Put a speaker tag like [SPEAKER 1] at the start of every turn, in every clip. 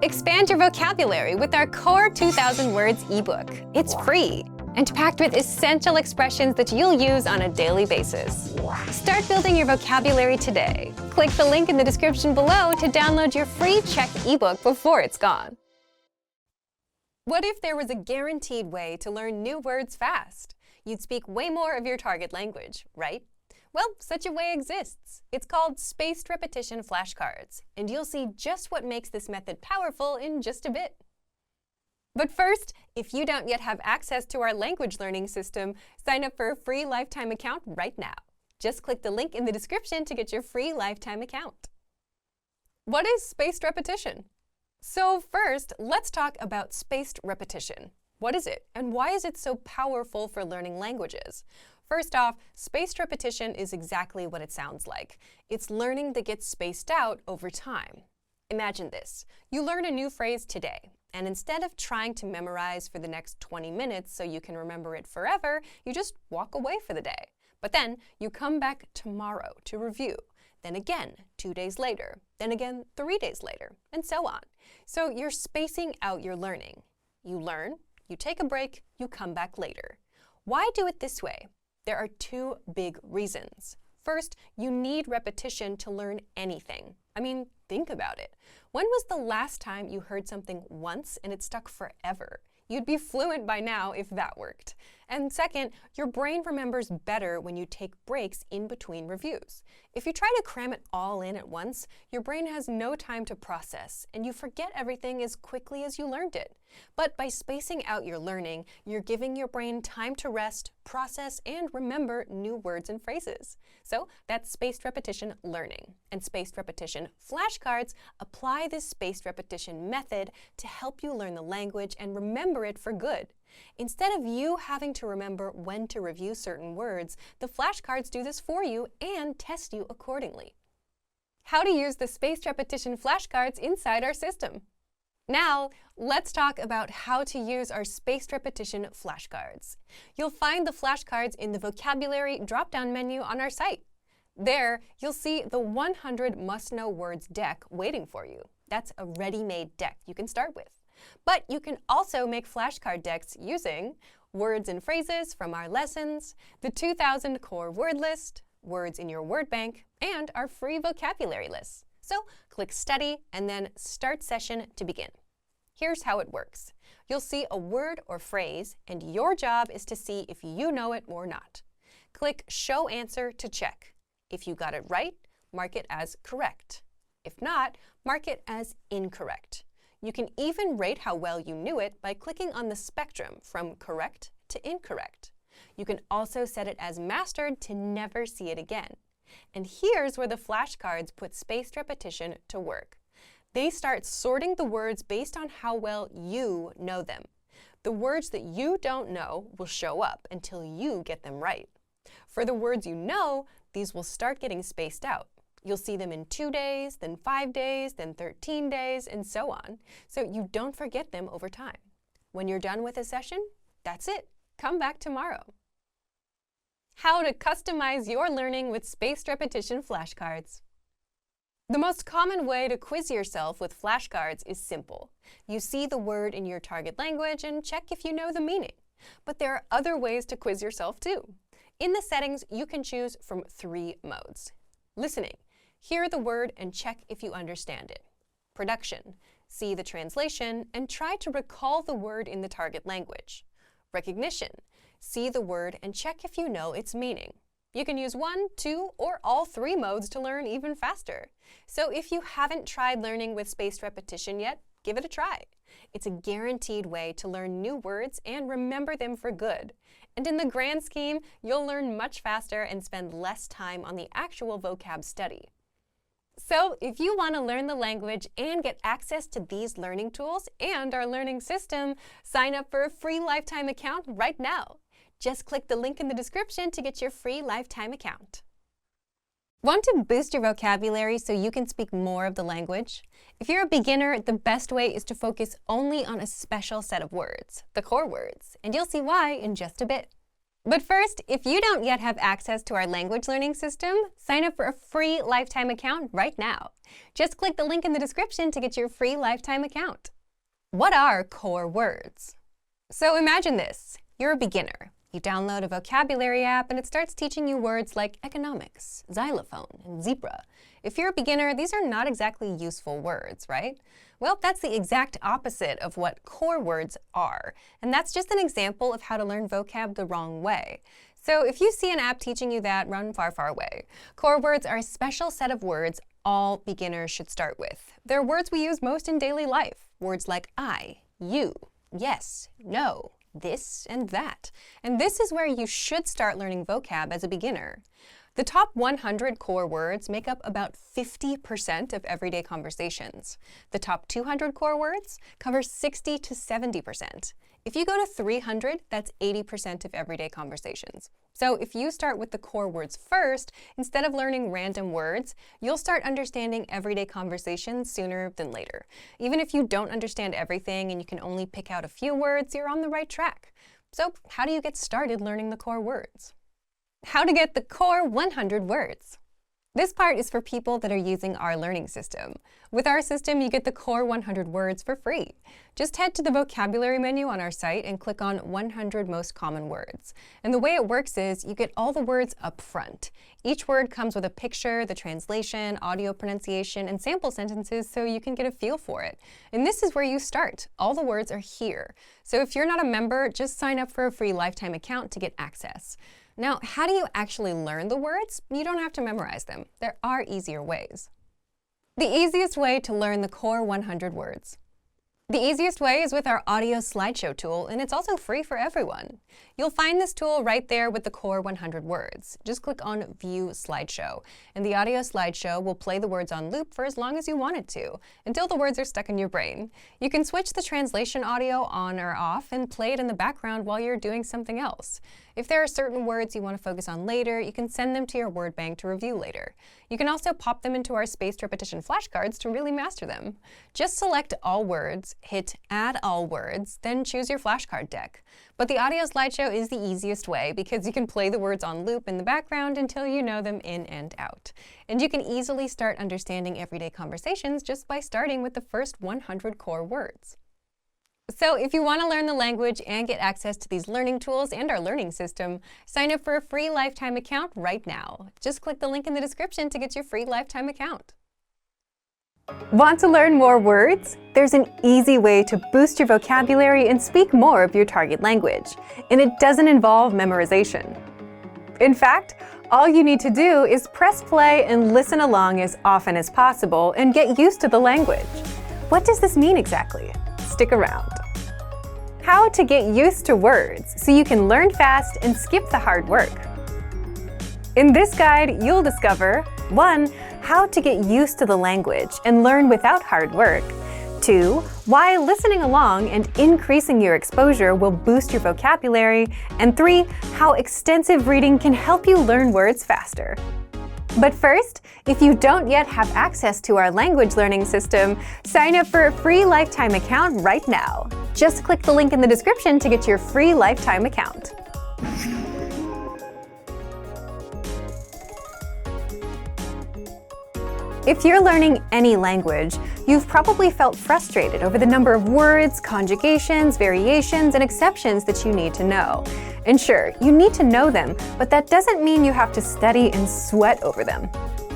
[SPEAKER 1] Expand your vocabulary with our Core 2000 Words ebook. It's free and packed with essential expressions that you'll use on a daily basis. Start building your vocabulary today. Click the link in the description below to download your free Czech ebook before it's gone. What if there was a guaranteed way to learn new words fast? You'd speak way more of your target language, right? Well, such a way exists. It's called spaced repetition flashcards, and you'll see just what makes this method powerful in just a bit. But first, if you don't yet have access to our language learning system, sign up for a free lifetime account right now. Just click the link in the description to get your free lifetime account. What is spaced repetition? So first, let's talk about spaced repetition. What is it, and why is it so powerful for learning languages? First off, spaced repetition is exactly what it sounds like. It's learning that gets spaced out over time. Imagine this. You learn a new phrase today, and instead of trying to memorize for the next 20 minutes so you can remember it forever, you just walk away for the day. But then you come back tomorrow to review, then again 2 days later, then again 3 days later, and so on. So you're spacing out your learning. You learn, you take a break, you come back later. Why do it this way? There are two big reasons. First, you need repetition to learn anything. I mean, think about it. When was the last time you heard something once and it stuck forever? You'd be fluent by now if that worked. And second, your brain remembers better when you take breaks in between reviews. If you try to cram it all in at once, your brain has no time to process, and you forget everything as quickly as you learned it. But by spacing out your learning, you're giving your brain time to rest, process, and remember new words and phrases. So that's spaced repetition learning. And spaced repetition flashcards apply this spaced repetition method to help you learn the language and remember it for good. Instead of you having to remember when to review certain words, the flashcards do this for you and test you accordingly. How to use the spaced repetition flashcards inside our system. Now, let's talk about how to use our spaced repetition flashcards. You'll find the flashcards in the vocabulary drop-down menu on our site. There, you'll see the 100 must-know words deck waiting for you. That's a ready-made deck you can start with. But you can also make flashcard decks using words and phrases from our lessons, the 2000 core word list, words in your word bank, and our free vocabulary lists. So click Study and then Start Session to begin. Here's how it works. You'll see a word or phrase, and your job is to see if you know it or not. Click Show Answer to check. If you got it right, mark it as correct. If not, mark it as incorrect. You can even rate how well you knew it by clicking on the spectrum from correct to incorrect. You can also set it as mastered to never see it again. And here's where the flashcards put spaced repetition to work. They start sorting the words based on how well you know them. The words that you don't know will show up until you get them right. For the words you know, these will start getting spaced out. You'll see them in 2 days, then 5 days, then 13 days, and so on, so you don't forget them over time. When you're done with a session, that's it. Come back tomorrow. How to customize your learning with spaced repetition flashcards. The most common way to quiz yourself with flashcards is simple. You see the word in your target language and check if you know the meaning. But there are other ways to quiz yourself too. In the settings, you can choose from 3 modes. Listening. Hear the word and check if you understand it. Production. See the translation and try to recall the word in the target language. Recognition. See the word and check if you know its meaning. You can use 1, 2, or all 3 modes to learn even faster. So if you haven't tried learning with spaced repetition yet, give it a try. It's a guaranteed way to learn new words and remember them for good. And in the grand scheme, you'll learn much faster and spend less time on the actual vocab study. So if you want to learn the language and get access to these learning tools and our learning system, sign up for a free lifetime account right now. Just click the link in the description to get your free lifetime account. Want to boost your vocabulary so you can speak more of the language? If you're a beginner, the best way is to focus only on a special set of words, the core words, and you'll see why in just a bit. But first, if you don't yet have access to our language learning system, sign up for a free lifetime account right now. Just click the link in the description to get your free lifetime account. What are core words? So imagine this. You're a beginner. You download a vocabulary app and it starts teaching you words like economics, xylophone, and zebra. If you're a beginner, these are not exactly useful words, right? Well, that's the exact opposite of what core words are. And that's just an example of how to learn vocab the wrong way. So if you see an app teaching you that, run far, far away. Core words are a special set of words all beginners should start with. They're words we use most in daily life. Words like I, you, yes, no, this, and that. And this is where you should start learning vocab as a beginner. The top 100 core words make up about 50% of everyday conversations. The top 200 core words cover 60 to 70%. If you go to 300, that's 80% of everyday conversations. So if you start with the core words first, instead of learning random words, you'll start understanding everyday conversations sooner than later. Even if you don't understand everything and you can only pick out a few words, you're on the right track. So how do you get started learning the core words? How to get the core 100 words. This part is for people that are using our learning system. With our system, you get the core 100 words for free. Just head to the vocabulary menu on our site and click on 100 most common words. And the way it works is you get all the words up front. Each word comes with a picture, the translation, audio pronunciation, and sample sentences so you can get a feel for it. And this is where you start. All the words are here. So if you're not a member, just sign up for a free lifetime account to get access. Now, how do you actually learn the words? You don't have to memorize them. There are easier ways. The easiest way to learn the core 100 words. The easiest way is with our audio slideshow tool, and it's also free for everyone. You'll find this tool right there with the core 100 words. Just click on View Slideshow, and the audio slideshow will play the words on loop for as long as you want it to, until the words are stuck in your brain. You can switch the translation audio on or off and play it in the background while you're doing something else. If there are certain words you want to focus on later, you can send them to your word bank to review later. You can also pop them into our spaced repetition flashcards to really master them. Just select all words, hit Add All Words, then choose your flashcard deck. But the audio slideshow is the easiest way because you can play the words on loop in the background until you know them in and out. And you can easily start understanding everyday conversations just by starting with the first 100 core words. So if you want to learn the language and get access to these learning tools and our learning system, sign up for a free lifetime account right now. Just click the link in the description to get your free lifetime account. Want to learn more words? There's an easy way to boost your vocabulary and speak more of your target language, and it doesn't involve memorization. In fact, all you need to do is press play and listen along as often as possible and get used to the language. What does this mean exactly? Stick around. How to get used to words so you can learn fast and skip the hard work. In this guide, you'll discover 1. How to get used to the language and learn without hard work. 2. Why listening along and increasing your exposure will boost your vocabulary. And 3. How extensive reading can help you learn words faster. But first, if you don't yet have access to our language learning system, sign up for a free lifetime account right now. Just click the link in the description to get your free lifetime account. If you're learning any language, you've probably felt frustrated over the number of words, conjugations, variations, and exceptions that you need to know. And sure, you need to know them, but that doesn't mean you have to study and sweat over them.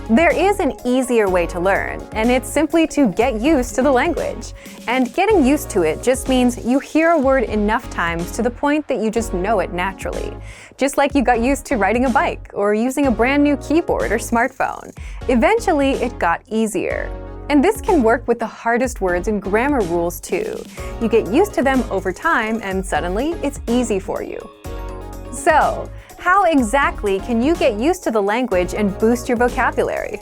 [SPEAKER 1] There is an easier way to learn, and it's simply to get used to the language. And getting used to it just means you hear a word enough times to the point that you just know it naturally. Just like you got used to riding a bike or using a brand new keyboard or smartphone. Eventually, it got easier. And this can work with the hardest words and grammar rules too. You get used to them over time, and suddenly it's easy for you. So, how exactly can you get used to the language and boost your vocabulary?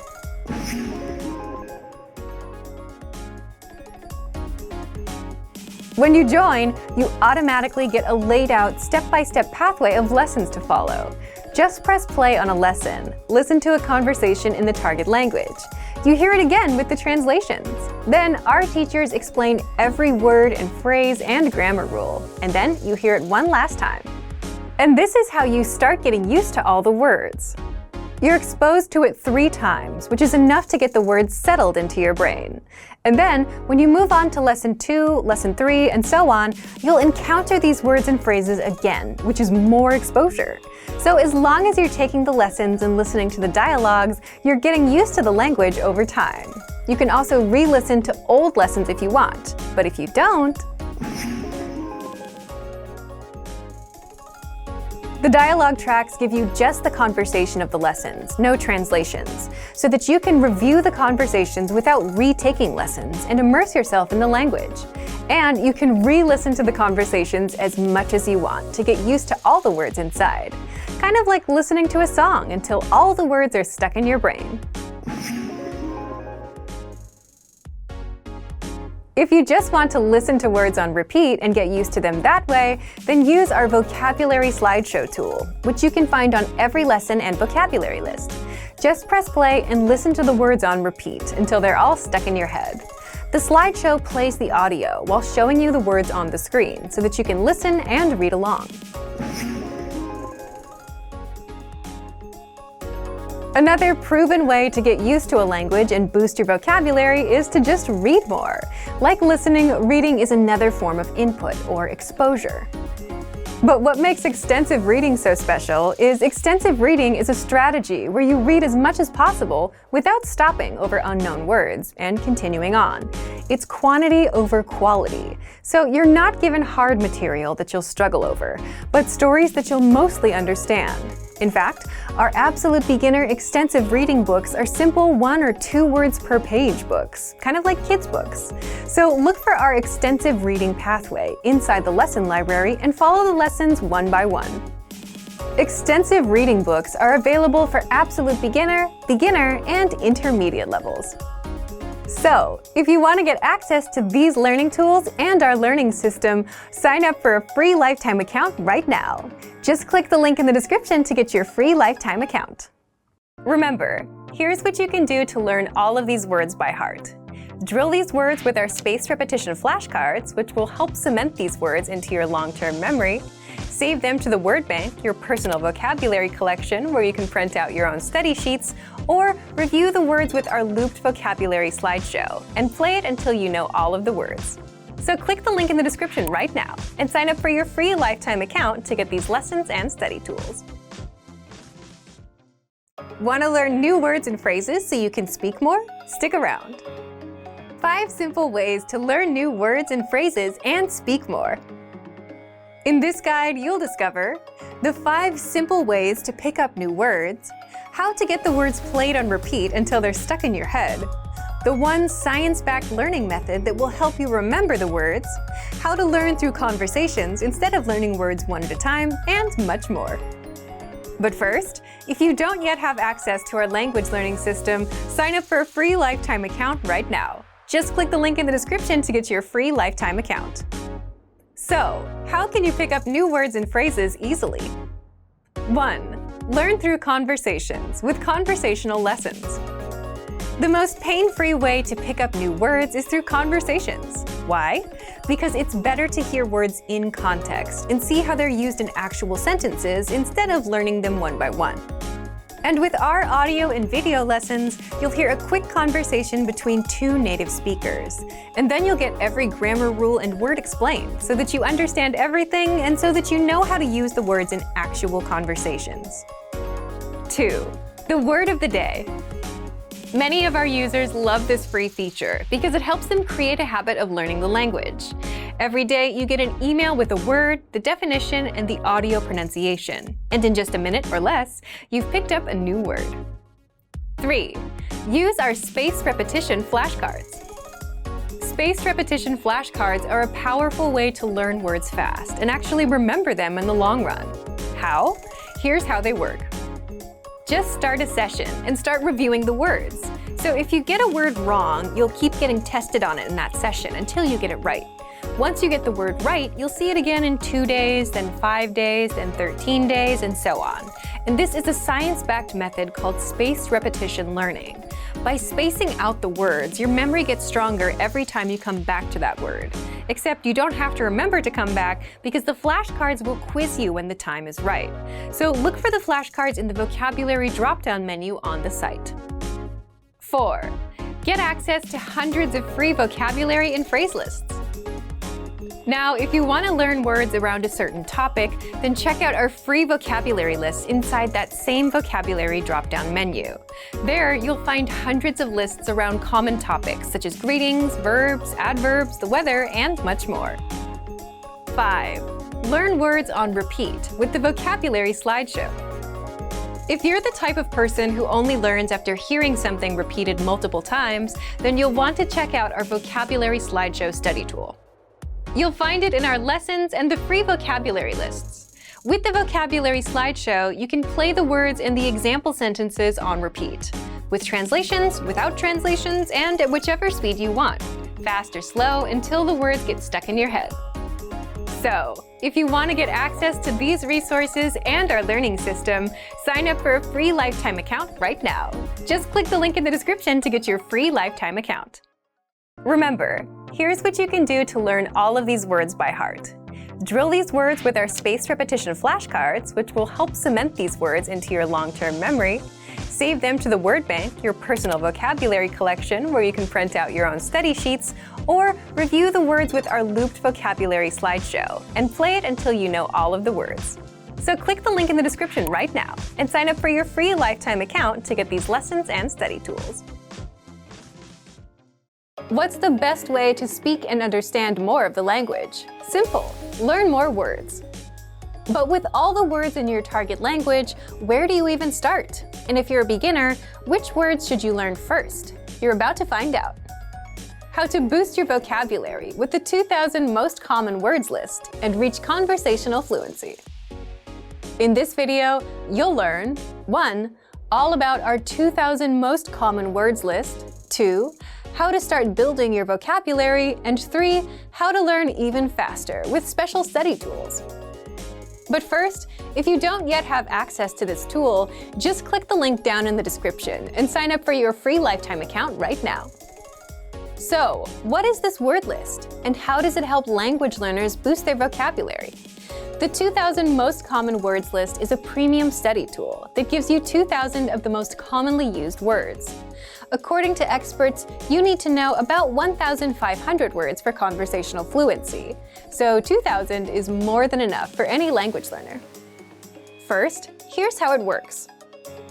[SPEAKER 1] When you join, you automatically get a laid-out step-by-step pathway of lessons to follow. Just press play on a lesson, listen to a conversation in the target language. You hear it again with the translations. Then our teachers explain every word and phrase and grammar rule, and then you hear it one last time. And this is how you start getting used to all the words. You're exposed to it 3 times, which is enough to get the words settled into your brain. And then, when you move on to lesson 2, lesson 3, and so on, you'll encounter these words and phrases again, which is more exposure. So as long as you're taking the lessons and listening to the dialogues, you're getting used to the language over time. You can also re-listen to old lessons if you want, but if you don't, the dialogue tracks give you just the conversation of the lessons, no translations, so that you can review the conversations without retaking lessons and immerse yourself in the language. And you can re-listen to the conversations as much as you want to get used to all the words inside. Kind of like listening to a song until all the words are stuck in your brain. If you just want to listen to words on repeat and get used to them that way, then use our vocabulary slideshow tool, which you can find on every lesson and vocabulary list. Just press play and listen to the words on repeat until they're all stuck in your head. The slideshow plays the audio while showing you the words on the screen so that you can listen and read along. Another proven way to get used to a language and boost your vocabulary is to just read more. Like listening, reading is another form of input or exposure. But what makes extensive reading so special is extensive reading is a strategy where you read as much as possible without stopping over unknown words and continuing on. It's quantity over quality. So you're not given hard material that you'll struggle over, but stories that you'll mostly understand. In fact, our Absolute Beginner extensive reading books are simple 1 or 2 words per page books, kind of like kids' books. So look for our extensive reading pathway inside the lesson library and follow the lessons one by one. Extensive reading books are available for Absolute Beginner, Beginner, and Intermediate levels. So, if you want to get access to these learning tools and our learning system, sign up for a free lifetime account right now. Just click the link in the description to get your free lifetime account. Remember, here's what you can do to learn all of these words by heart. Drill these words with our spaced repetition flashcards, which will help cement these words into your long-term memory. Save them to the word bank, your personal vocabulary collection, where you can print out your own study sheets, or review the words with our looped vocabulary slideshow, and play it until you know all of the words. So click the link in the description right now and sign up for your free lifetime account to get these lessons and study tools. Want to learn new words and phrases so you can speak more? Stick around. 5 simple ways to learn new words and phrases and speak more. In this guide, you'll discover the 5 simple ways to pick up new words, how to get the words played on repeat until they're stuck in your head, the 1 science-backed learning method that will help you remember the words, how to learn through conversations instead of learning words one at a time, and much more. But first, if you don't yet have access to our language learning system, sign up for a free lifetime account right now. Just click the link in the description to get your free lifetime account. So, how can you pick up new words and phrases easily? 1. Learn through conversations with conversational lessons. The most pain-free way to pick up new words is through conversations. Why? Because it's better to hear words in context and see how they're used in actual sentences instead of learning them one by one. And with our audio and video lessons, you'll hear a quick conversation between 2 native speakers. And then you'll get every grammar rule and word explained so that you understand everything and so that you know how to use the words in actual conversations. 2. The word of the day. Many of our users love this free feature because it helps them create a habit of learning the language. Every day, you get an email with a word, the definition, and the audio pronunciation. And in just a minute or less, you've picked up a new word. 3. Use our spaced repetition flashcards. Spaced repetition flashcards are a powerful way to learn words fast and actually remember them in the long run. How? Here's how they work. Just start a session and start reviewing the words. So if you get a word wrong, you'll keep getting tested on it in that session until you get it right. Once you get the word right, you'll see it again in 2 days, then 5 days, then 13 days, and so on. And this is a science-backed method called spaced repetition learning. By spacing out the words, your memory gets stronger every time you come back to that word. Except you don't have to remember to come back because the flashcards will quiz you when the time is right. So look for the flashcards in the vocabulary drop-down menu on the site. 4. Get access to hundreds of free vocabulary and phrase lists. Now, if you want to learn words around a certain topic, then check out our free vocabulary list inside that same vocabulary drop-down menu. There, you'll find hundreds of lists around common topics such as greetings, verbs, adverbs, the weather, and much more. 5. Learn words on repeat with the vocabulary slideshow. If you're the type of person who only learns after hearing something repeated multiple times, then you'll want to check out our vocabulary slideshow study tool. You'll find it in our lessons and the free vocabulary lists. With the vocabulary slideshow, you can play the words and the example sentences on repeat, with translations, without translations, and at whichever speed you want, fast or slow, until the words get stuck in your head. So, if you want to get access to these resources and our learning system, sign up for a free lifetime account right now. Just click the link in the description to get your free lifetime account. Remember, here's what you can do to learn all of these words by heart. Drill these words with our spaced repetition flashcards, which will help cement these words into your long-term memory. Save them to the word bank, your personal vocabulary collection, where you can print out your own study sheets, or review the words with our looped vocabulary slideshow, and play it until you know all of the words. So click the link in the description right now, and sign up for your free lifetime account to get these lessons and study tools. What's the best way to speak and understand more of the language? Simple. Learn more words. But with all the words in your target language, where do you even start? And if you're a beginner, which words should you learn first? You're about to find out. How to boost your vocabulary with the 2,000 most common words list and reach conversational fluency. In this video, you'll learn 1. All about our 2,000 most common words list, 2. How to start building your vocabulary, and 3. How to learn even faster with special study tools. But first, if you don't yet have access to this tool, just click the link down in the description and sign up for your free lifetime account right now. So, what is this word list, and how does it help language learners boost their vocabulary? The 2,000 most common words list is a premium study tool that gives you 2,000 of the most commonly used words. According to experts, you need to know about 1,500 words for conversational fluency, so 2,000 is more than enough for any language learner. First, here's how it works.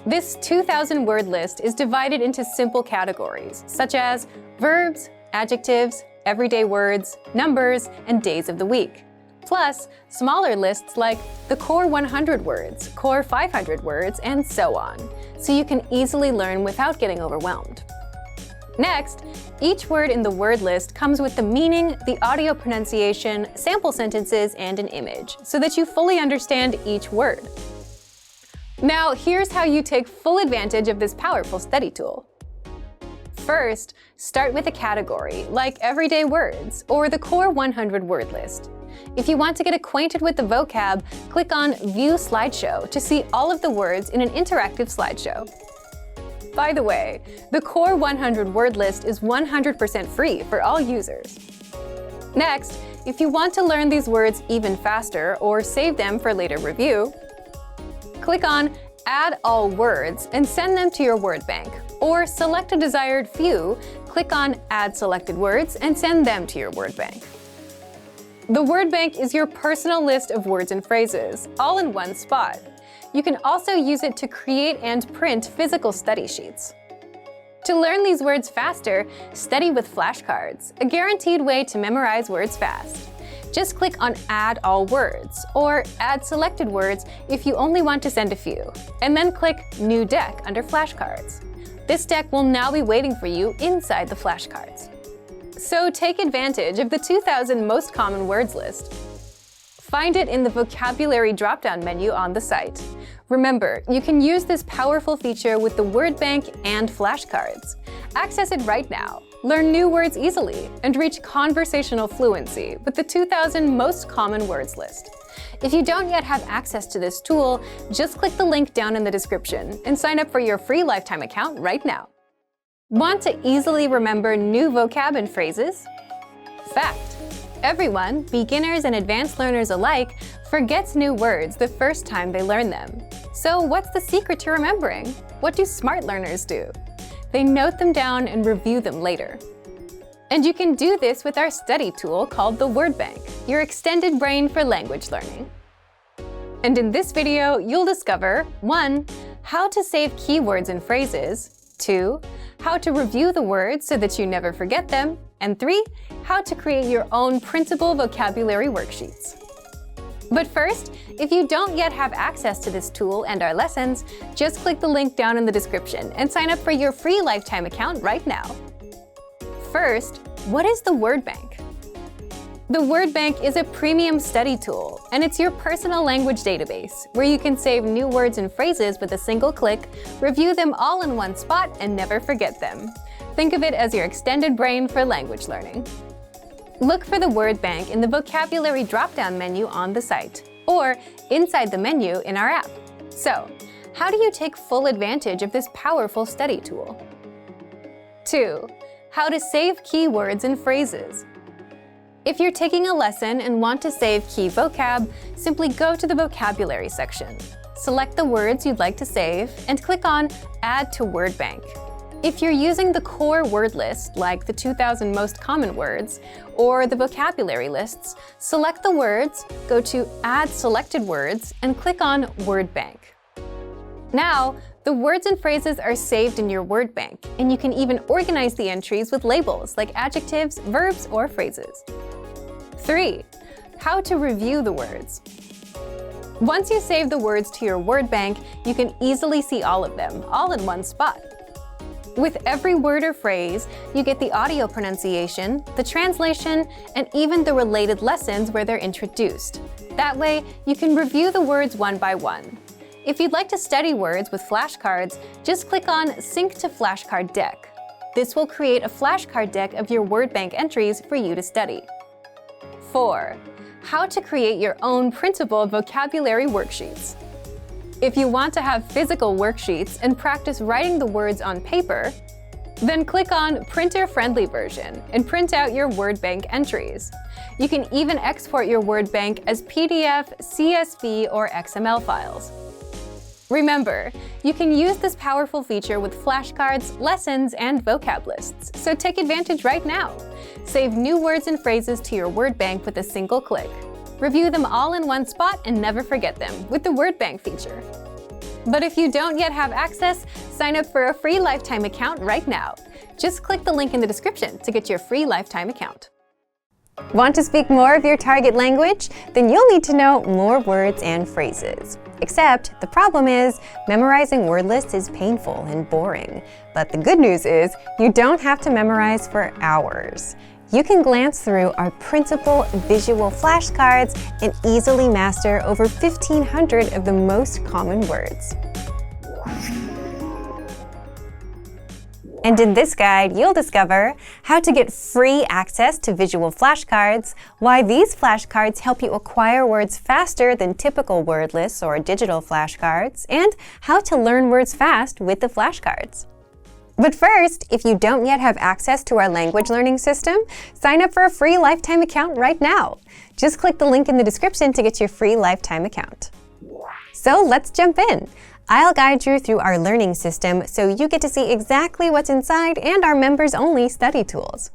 [SPEAKER 1] This 2,000 word list is divided into simple categories, such as verbs, adjectives, everyday words, numbers, and days of the week. Plus, smaller lists like the core 100 words, core 500 words, and so on, so you can easily learn without getting overwhelmed. Next, each word in the word list comes with the meaning, the audio pronunciation, sample sentences, and an image, so that you fully understand each word. Now, here's how you take full advantage of this powerful study tool. First, start with a category, like everyday words, or the core 100 word list. If you want to get acquainted with the vocab, click on View Slideshow to see all of the words in an interactive slideshow. By the way, the core 100 word list is 100% free for all users. Next, if you want to learn these words even faster or save them for later review, click on Add All Words and send them to your word bank, or select a desired few, click on Add Selected Words and send them to your word bank. The word bank is your personal list of words and phrases, all in one spot. You can also use it to create and print physical study sheets. To learn these words faster, study with flashcards, a guaranteed way to memorize words fast. Just click on Add All Words, or Add Selected Words if you only want to send a few, and then click New Deck under Flashcards. This deck will now be waiting for you inside the flashcards. So take advantage of the 2,000 most common words list. Find it in the vocabulary drop-down menu on the site. Remember, you can use this powerful feature with the word bank and flashcards. Access it right now. Learn new words easily and reach conversational fluency with the 2,000 most common words list. If you don't yet have access to this tool, just click the link down in the description and sign up for your free lifetime account right now. Want to easily remember new vocab and phrases? Fact: everyone, beginners and advanced learners alike, forgets new words the first time they learn them. So what's the secret to remembering? What do smart learners do? They note them down and review them later. And you can do this with our study tool called the Word Bank, your extended brain for language learning. And in this video, you'll discover 1. How to save keywords and phrases, 2. How to review the words so that you never forget them, and 3. How to create your own printable vocabulary worksheets. But first, if you don't yet have access to this tool and our lessons, just click the link down in the description and sign up for your free lifetime account right now. First, what is the Word Bank? The Word Bank is a premium study tool, and it's your personal language database where you can save new words and phrases with a single click, review them all in one spot, and never forget them. Think of it as your extended brain for language learning. Look for the Word Bank in the vocabulary drop-down menu on the site, or inside the menu in our app. So, how do you take full advantage of this powerful study tool? 2. How to save keywords and phrases. If you're taking a lesson and want to save key vocab, simply go to the vocabulary section. Select the words you'd like to save and click on Add to Word Bank. If you're using the core word list, like the 2,000 most common words, or the vocabulary lists, select the words, go to Add Selected Words, and click on Word Bank. Now, the words and phrases are saved in your Word Bank, and you can even organize the entries with labels like adjectives, verbs, or phrases. 3. How to review the words. Once you save the words to your Word Bank, you can easily see all of them, all in one spot. With every word or phrase, you get the audio pronunciation, the translation, and even the related lessons where they're introduced. That way, you can review the words one by one. If you'd like to study words with flashcards, just click on Sync to Flashcard Deck. This will create a flashcard deck of your Word Bank entries for you to study. 4. How to create your own printable vocabulary worksheets. If you want to have physical worksheets and practice writing the words on paper, then click on Printer-Friendly version and print out your Word Bank entries. You can even export your Word Bank as PDF, CSV, or XML files. Remember, you can use this powerful feature with flashcards, lessons, and vocab lists, so take advantage right now. Save new words and phrases to your Word Bank with a single click. Review them all in one spot and never forget them with the Word Bank feature. But if you don't yet have access, sign up for a free lifetime account right now. Just click the link in the description to get your free lifetime account. Want to speak more of your target language? Then you'll need to know more words and phrases. Except the problem is, memorizing word lists is painful and boring. But the good news is, you don't have to memorize for hours. You can glance through our printable visual flashcards and easily master over 1,500 of the most common words. And in this guide, you'll discover how to get free access to visual flashcards, why these flashcards help you acquire words faster than typical word lists or digital flashcards, and how to learn words fast with the flashcards. But first, if you don't yet have access to our language learning system, sign up for a free lifetime account right now. Just click the link in the description to get your free lifetime account. So let's jump in. I'll guide you through our learning system so you get to see exactly what's inside and our members-only study tools.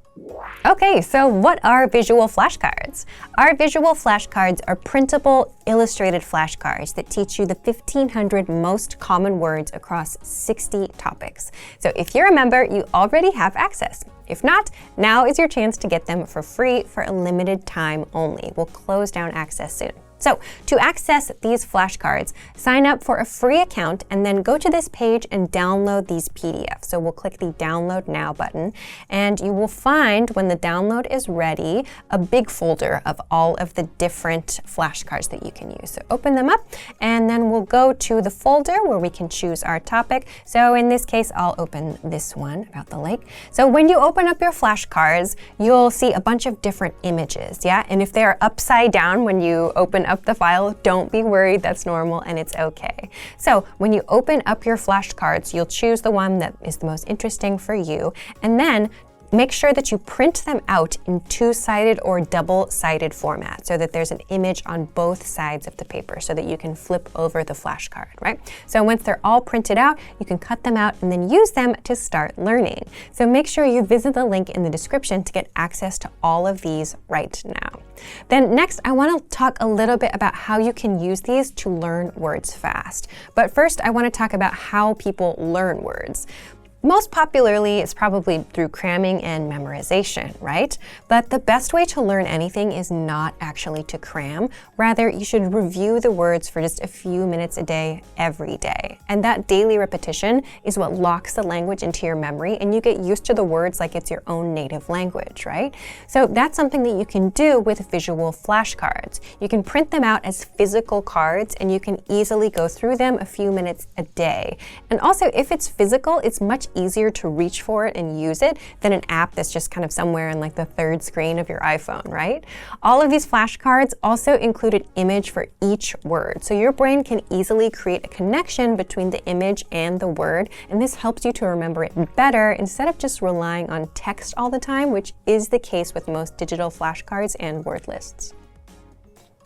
[SPEAKER 1] Okay, so what are visual flashcards? Our visual flashcards are printable, illustrated flashcards that teach you the 1,500 most common words across 60 topics. So if you're a member, you already have access. If not, now is your chance to get them for free for a limited time only. We'll close down access soon. So to access these flashcards, sign up for a free account and then go to this page and download these PDFs. So we'll click the Download Now button, and you will find when the download is ready, a big folder of all of the different flashcards that you can use. So open them up, and then we'll go to the folder where we can choose our topic. So in this case, I'll open this one about the lake. So when you open up your flashcards, you'll see a bunch of different images, yeah? And if they are upside down when you open up up the file. Don't be worried, that's normal and it's okay. So when you open up your flashcards, you'll choose the one that is the most interesting for you, and then make sure that you print them out in two-sided or double-sided format so that there's an image on both sides of the paper so that you can flip over the flashcard, right? So once they're all printed out, you can cut them out and then use them to start learning. So make sure you visit the link in the description to get access to all of these right now. Then next, I want to talk a little bit about how you can use these to learn words fast. But first, I want to talk about how people learn words. Most popularly, it's probably through cramming and memorization, right? But the best way to learn anything is not actually to cram. Rather, you should review the words for just a few minutes a day, every day. And that daily repetition is what locks the language into your memory, and you get used to the words like it's your own native language, right? So that's something that you can do with visual flashcards. You can print them out as physical cards, and you can easily go through them a few minutes a day. And also, if it's physical, it's much easier to reach for it and use it than an app that's just kind of somewhere in like the third screen of your iPhone, right? All of these flashcards also include an image for each word. So your brain can easily create a connection between the image and the word, and this helps you to remember it better instead of just relying on text all the time, which is the case with most digital flashcards and word lists.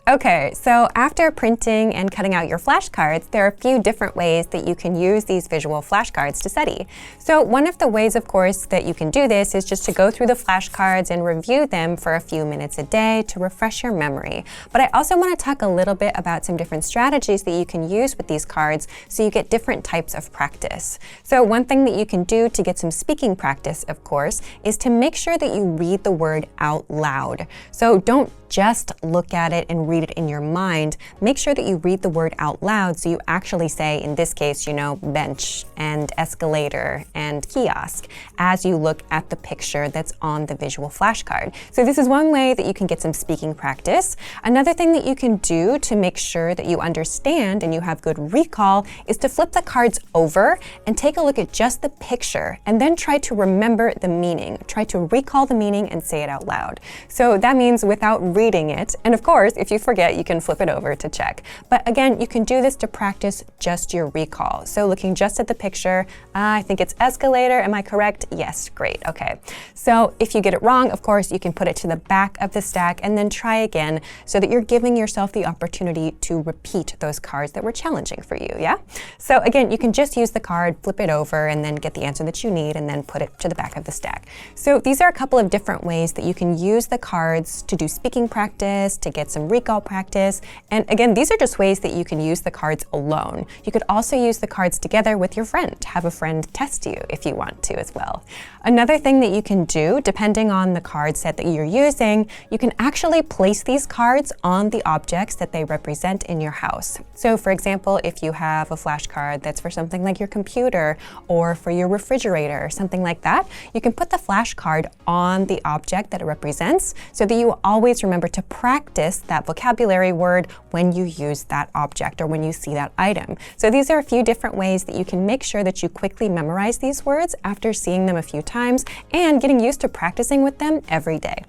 [SPEAKER 1] Okay, so after printing and cutting out your flashcards, there are a few different ways that you can use these visual flashcards to study. So one of the ways, of course, that you can do this is just to go through the flashcards and review them for a few minutes a day to refresh your memory. But I also want to talk a little bit about some different strategies that you can use with these cards so you get different types of practice. So one thing that you can do to get some speaking practice, of course, is to make sure that you read the word out loud. So don't just look at it and read it in your mind. Make sure that you read the word out loud so you actually say, in this case, bench and escalator and kiosk as you look at the picture that's on the visual flashcard. So this is one way that you can get some speaking practice. Another thing that you can do to make sure that you understand and you have good recall is to flip the cards over and take a look at just the picture and then try to remember the meaning. Try to recall the meaning and say it out loud. So that means without reading it. And of course, if you forget, you can flip it over to check. But again, you can do this to practice just your recall. So looking just at the picture, I think it's escalator. Am I correct? Yes, great. Okay. So if you get it wrong, of course, you can put it to the back of the stack and then try again so that you're giving yourself the opportunity to repeat those cards that were challenging for you, yeah? So again, you can just use the card, flip it over, and then get the answer that you need and then put it to the back of the stack. So these are a couple of different ways that you can use the cards to do speaking practice, to get some recall practice. And again, these are just ways that you can use the cards alone. You could also use the cards together with your friend. Have a friend test you if you want to as well. Another thing that you can do, depending on the card set that you're using, you can actually place these cards on the objects that they represent in your house. So for example, if you have a flashcard that's for something like your computer or for your refrigerator or something like that, you can put the flashcard on the object that it represents so that you will always remember to practice that vocabulary word when you use that object or when you see that item. So these are a few different ways that you can make sure that you quickly memorize these words after seeing them a few times and getting used to practicing with them every day.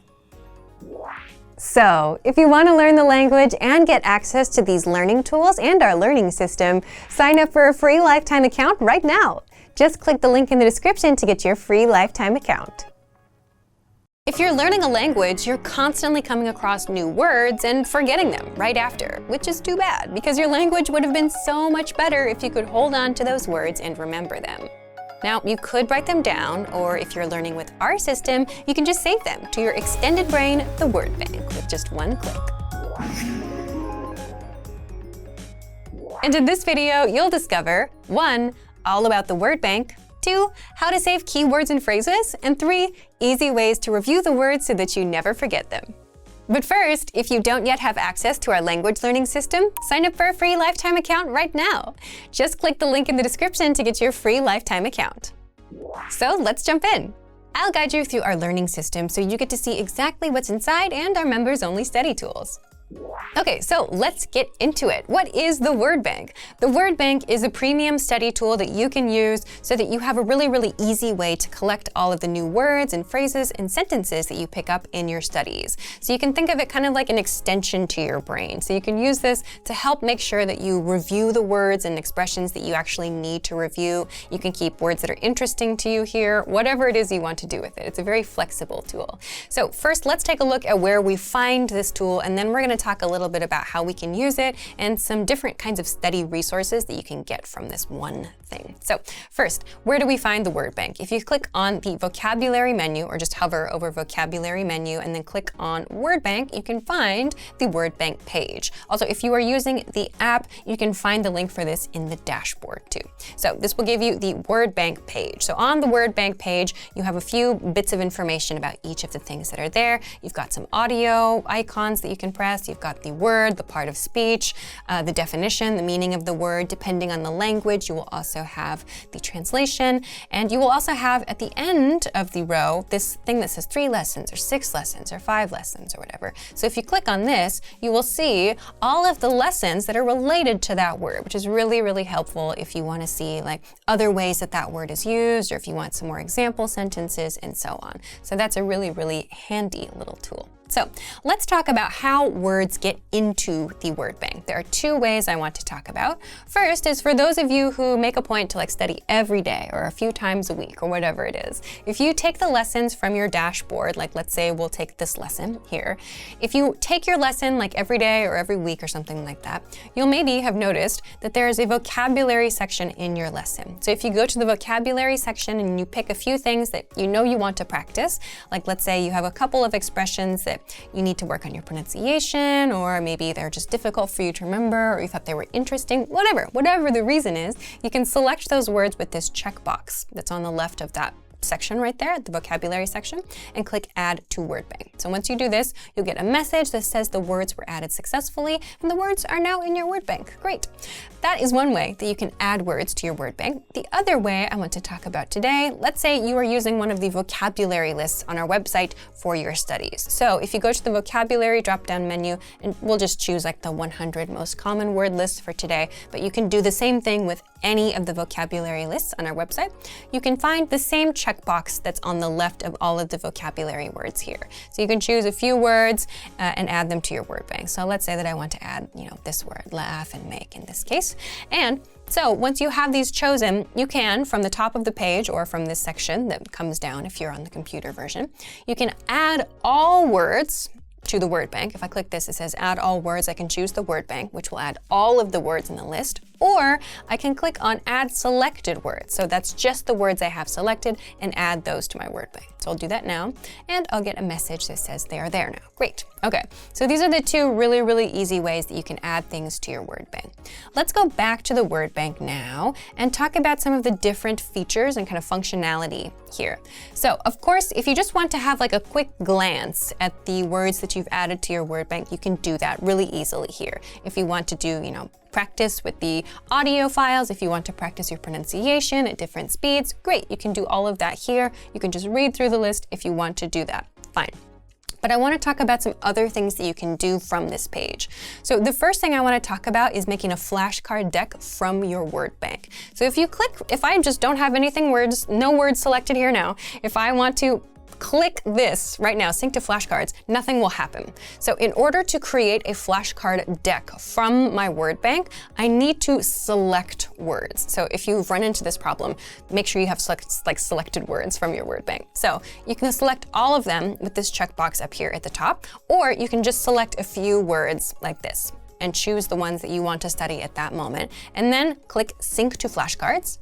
[SPEAKER 1] So, if you want to learn the language and get access to these learning tools and our learning system, sign up for a free lifetime account right now. Just click the link in the description to get your free lifetime account. If you're learning a language, you're constantly coming across new words and forgetting them right after, which is too bad because your language would have been so much better if you could hold on to those words and remember them. Now, you could write them down, or if you're learning with our system, you can just save them to your extended brain, the word bank, with just one click. And in this video, you'll discover 1. All about the word bank, 2. How to save keywords and phrases, and 3. Easy ways to review the words so that you never forget them. But first, if you don't yet have access to our language learning system, sign up for a free lifetime account right now. Just click the link in the description to get your free lifetime account. So let's jump in. I'll guide you through our learning system so you get to see exactly what's inside and our members-only study tools. Okay, so let's get into it. What is the word bank? The word bank is a premium study tool that you can use so that you have a really easy way to collect all of the new words and phrases and sentences that you pick up in your studies. So you can think of it kind of like an extension to your brain. So you can use this to help make sure that you review the words and expressions that you actually need to review. You can keep words that are interesting to you here, whatever it is you want to do with it. It's a very flexible tool. So first, let's take a look at where we find this tool, and then we're going to talk a little bit about how we can use it and some different kinds of study resources that you can get from this one thing. So first, where do we find the word bank? If you click on the vocabulary menu, or just hover over vocabulary menu and then click on word bank, you can find the word bank page. Also, if you are using the app, you can find the link for this in the dashboard too. So this will give you the word bank page. So on the word bank page, you have a few bits of information about each of the things that are there. You've got some audio icons that you can press. You've got the word, the part of speech, the definition, the meaning of the word. Depending on the language, you will also have the translation, and you will also have at the end of the row this thing that says 3 lessons or 6 lessons or 5 lessons or whatever. So if you click on this, you will see all of the lessons that are related to that word, which is really helpful if you want to see like other ways that that word is used, or if you want some more example sentences and so on. So that's a really handy little tool. So let's talk about how words get into the word bank. There are 2 ways I want to talk about. First is for those of you who make a point to like study every day or a few times a week or whatever it is. If you take the lessons from your dashboard, like let's say we'll take this lesson here. If you take your lesson like every day or every week or something like that, you'll maybe have noticed that there is a vocabulary section in your lesson. So if you go to the vocabulary section and you pick a few things that you know you want to practice, like let's say you have a couple of expressions that you need to work on your pronunciation, or maybe they're just difficult for you to remember, or you thought they were interesting, whatever the reason is, you can select those words with this checkbox that's on the left of that section right there, the vocabulary section, and click Add to Word Bank. So once you do this, you'll get a message that says the words were added successfully, and the words are now in your word bank. Great. That is one way that you can add words to your word bank. The other way I want to talk about today, let's say you are using one of the vocabulary lists on our website for your studies. So if you go to the vocabulary drop-down menu, and we'll just choose like the 100 most common word lists for today, but you can do the same thing with any of the vocabulary lists on our website. You can find the same checkbox that's on the left of all of the vocabulary words here. So you can choose a few words and add them to your word bank. So let's say that I want to add, this word, laugh and make in this case. And so once you have these chosen, you can, from the top of the page or from this section that comes down if you're on the computer version, you can add all words to the word bank. If I click this, it says add all words. I can choose the word bank, which will add all of the words in the list, or I can click on add selected words. So that's just the words I have selected and add those to my word bank. So I'll do that now, and I'll get a message that says they are there now. Great. Okay, so these are the 2 really easy ways that you can add things to your word bank. Let's go back to the word bank now and talk about some of the different features and kind of functionality here. So of course, if you just want to have like a quick glance at the words that you've added to your word bank, you can do that really easily here. If you want to do, practice with the audio files, if you want to practice your pronunciation at different speeds, great, you can do all of that here. You can just read through the list if you want to do that, fine. But I want to talk about some other things that you can do from this page. So the first thing I want to talk about is making a flashcard deck from your word bank. So if I just don't have no words selected here now, if I want to click this right now, sync to flashcards, nothing will happen. So in order to create a flashcard deck from my word bank, I need to select words. So if you've run into this problem, make sure you have selected words from your word bank. So you can select all of them with this checkbox up here at the top, or you can just select a few words like this and choose the ones that you want to study at that moment, and then click Sync to Flashcards.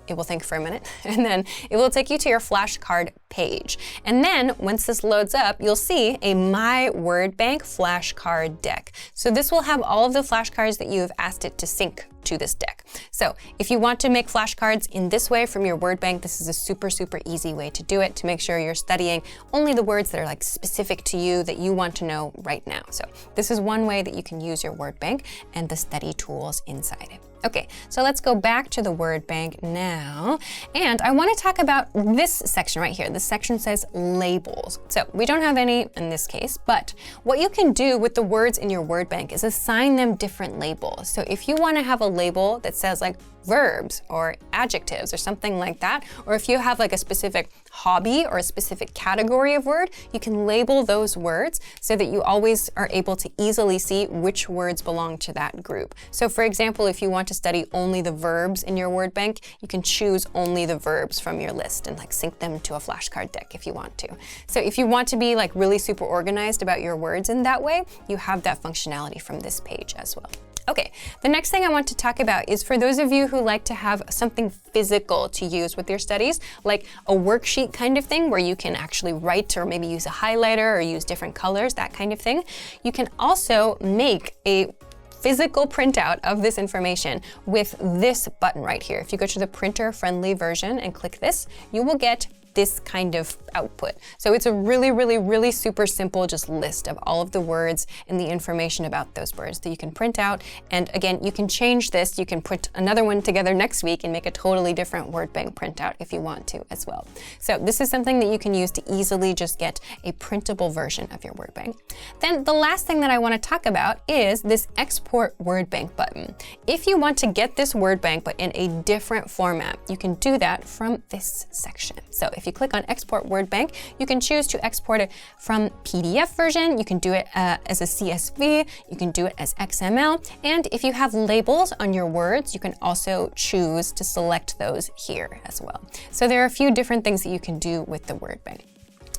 [SPEAKER 1] It will think for a minute, and then it will take you to your flashcard page. And then once this loads up, you'll see a My Word Bank flashcard deck. So this will have all of the flashcards that you have asked it to sync to this deck. So if you want to make flashcards in this way from your word bank, this is a super easy way to do it, to make sure you're studying only the words that are like specific to you that you want to know right now. So this is one way that you can use your word bank and the study tools inside it. Okay, so let's go back to the word bank now. And I want to talk about this section right here. This section says labels. So we don't have any in this case, but what you can do with the words in your word bank is assign them different labels. So if you want to have a label that says like verbs or adjectives or something like that, or if you have like a specific hobby or a specific category of word, you can label those words so that you always are able to easily see which words belong to that group. So for example, if you want to study only the verbs in your word bank, you can choose only the verbs from your list and like sync them to a flashcard deck if you want to. So if you want to be like really super organized about your words in that way, you have that functionality from this page as well. Okay, the next thing I want to talk about is for those of you who like to have something physical to use with your studies, like a worksheet kind of thing where you can actually write or maybe use a highlighter or use different colors, that kind of thing. You can also make a physical printout of this information with this button right here. If you go to the printer-friendly version and click this, you will get this kind of output. So it's a really super simple just list of all of the words and the information about those words that you can print out. And again, you can change this. You can put another one together next week and make a totally different word bank printout if you want to as well. So this is something that you can use to easily just get a printable version of your word bank. Then the last thing that I want to talk about is this export word bank button. If you want to get this word bank but in a different format, you can do that from this section. So if you click on Export Word Bank, you can choose to export it from PDF version. You can do it as a CSV. You can do it as XML. And if you have labels on your words, you can also choose to select those here as well. So there are a few different things that you can do with the word bank.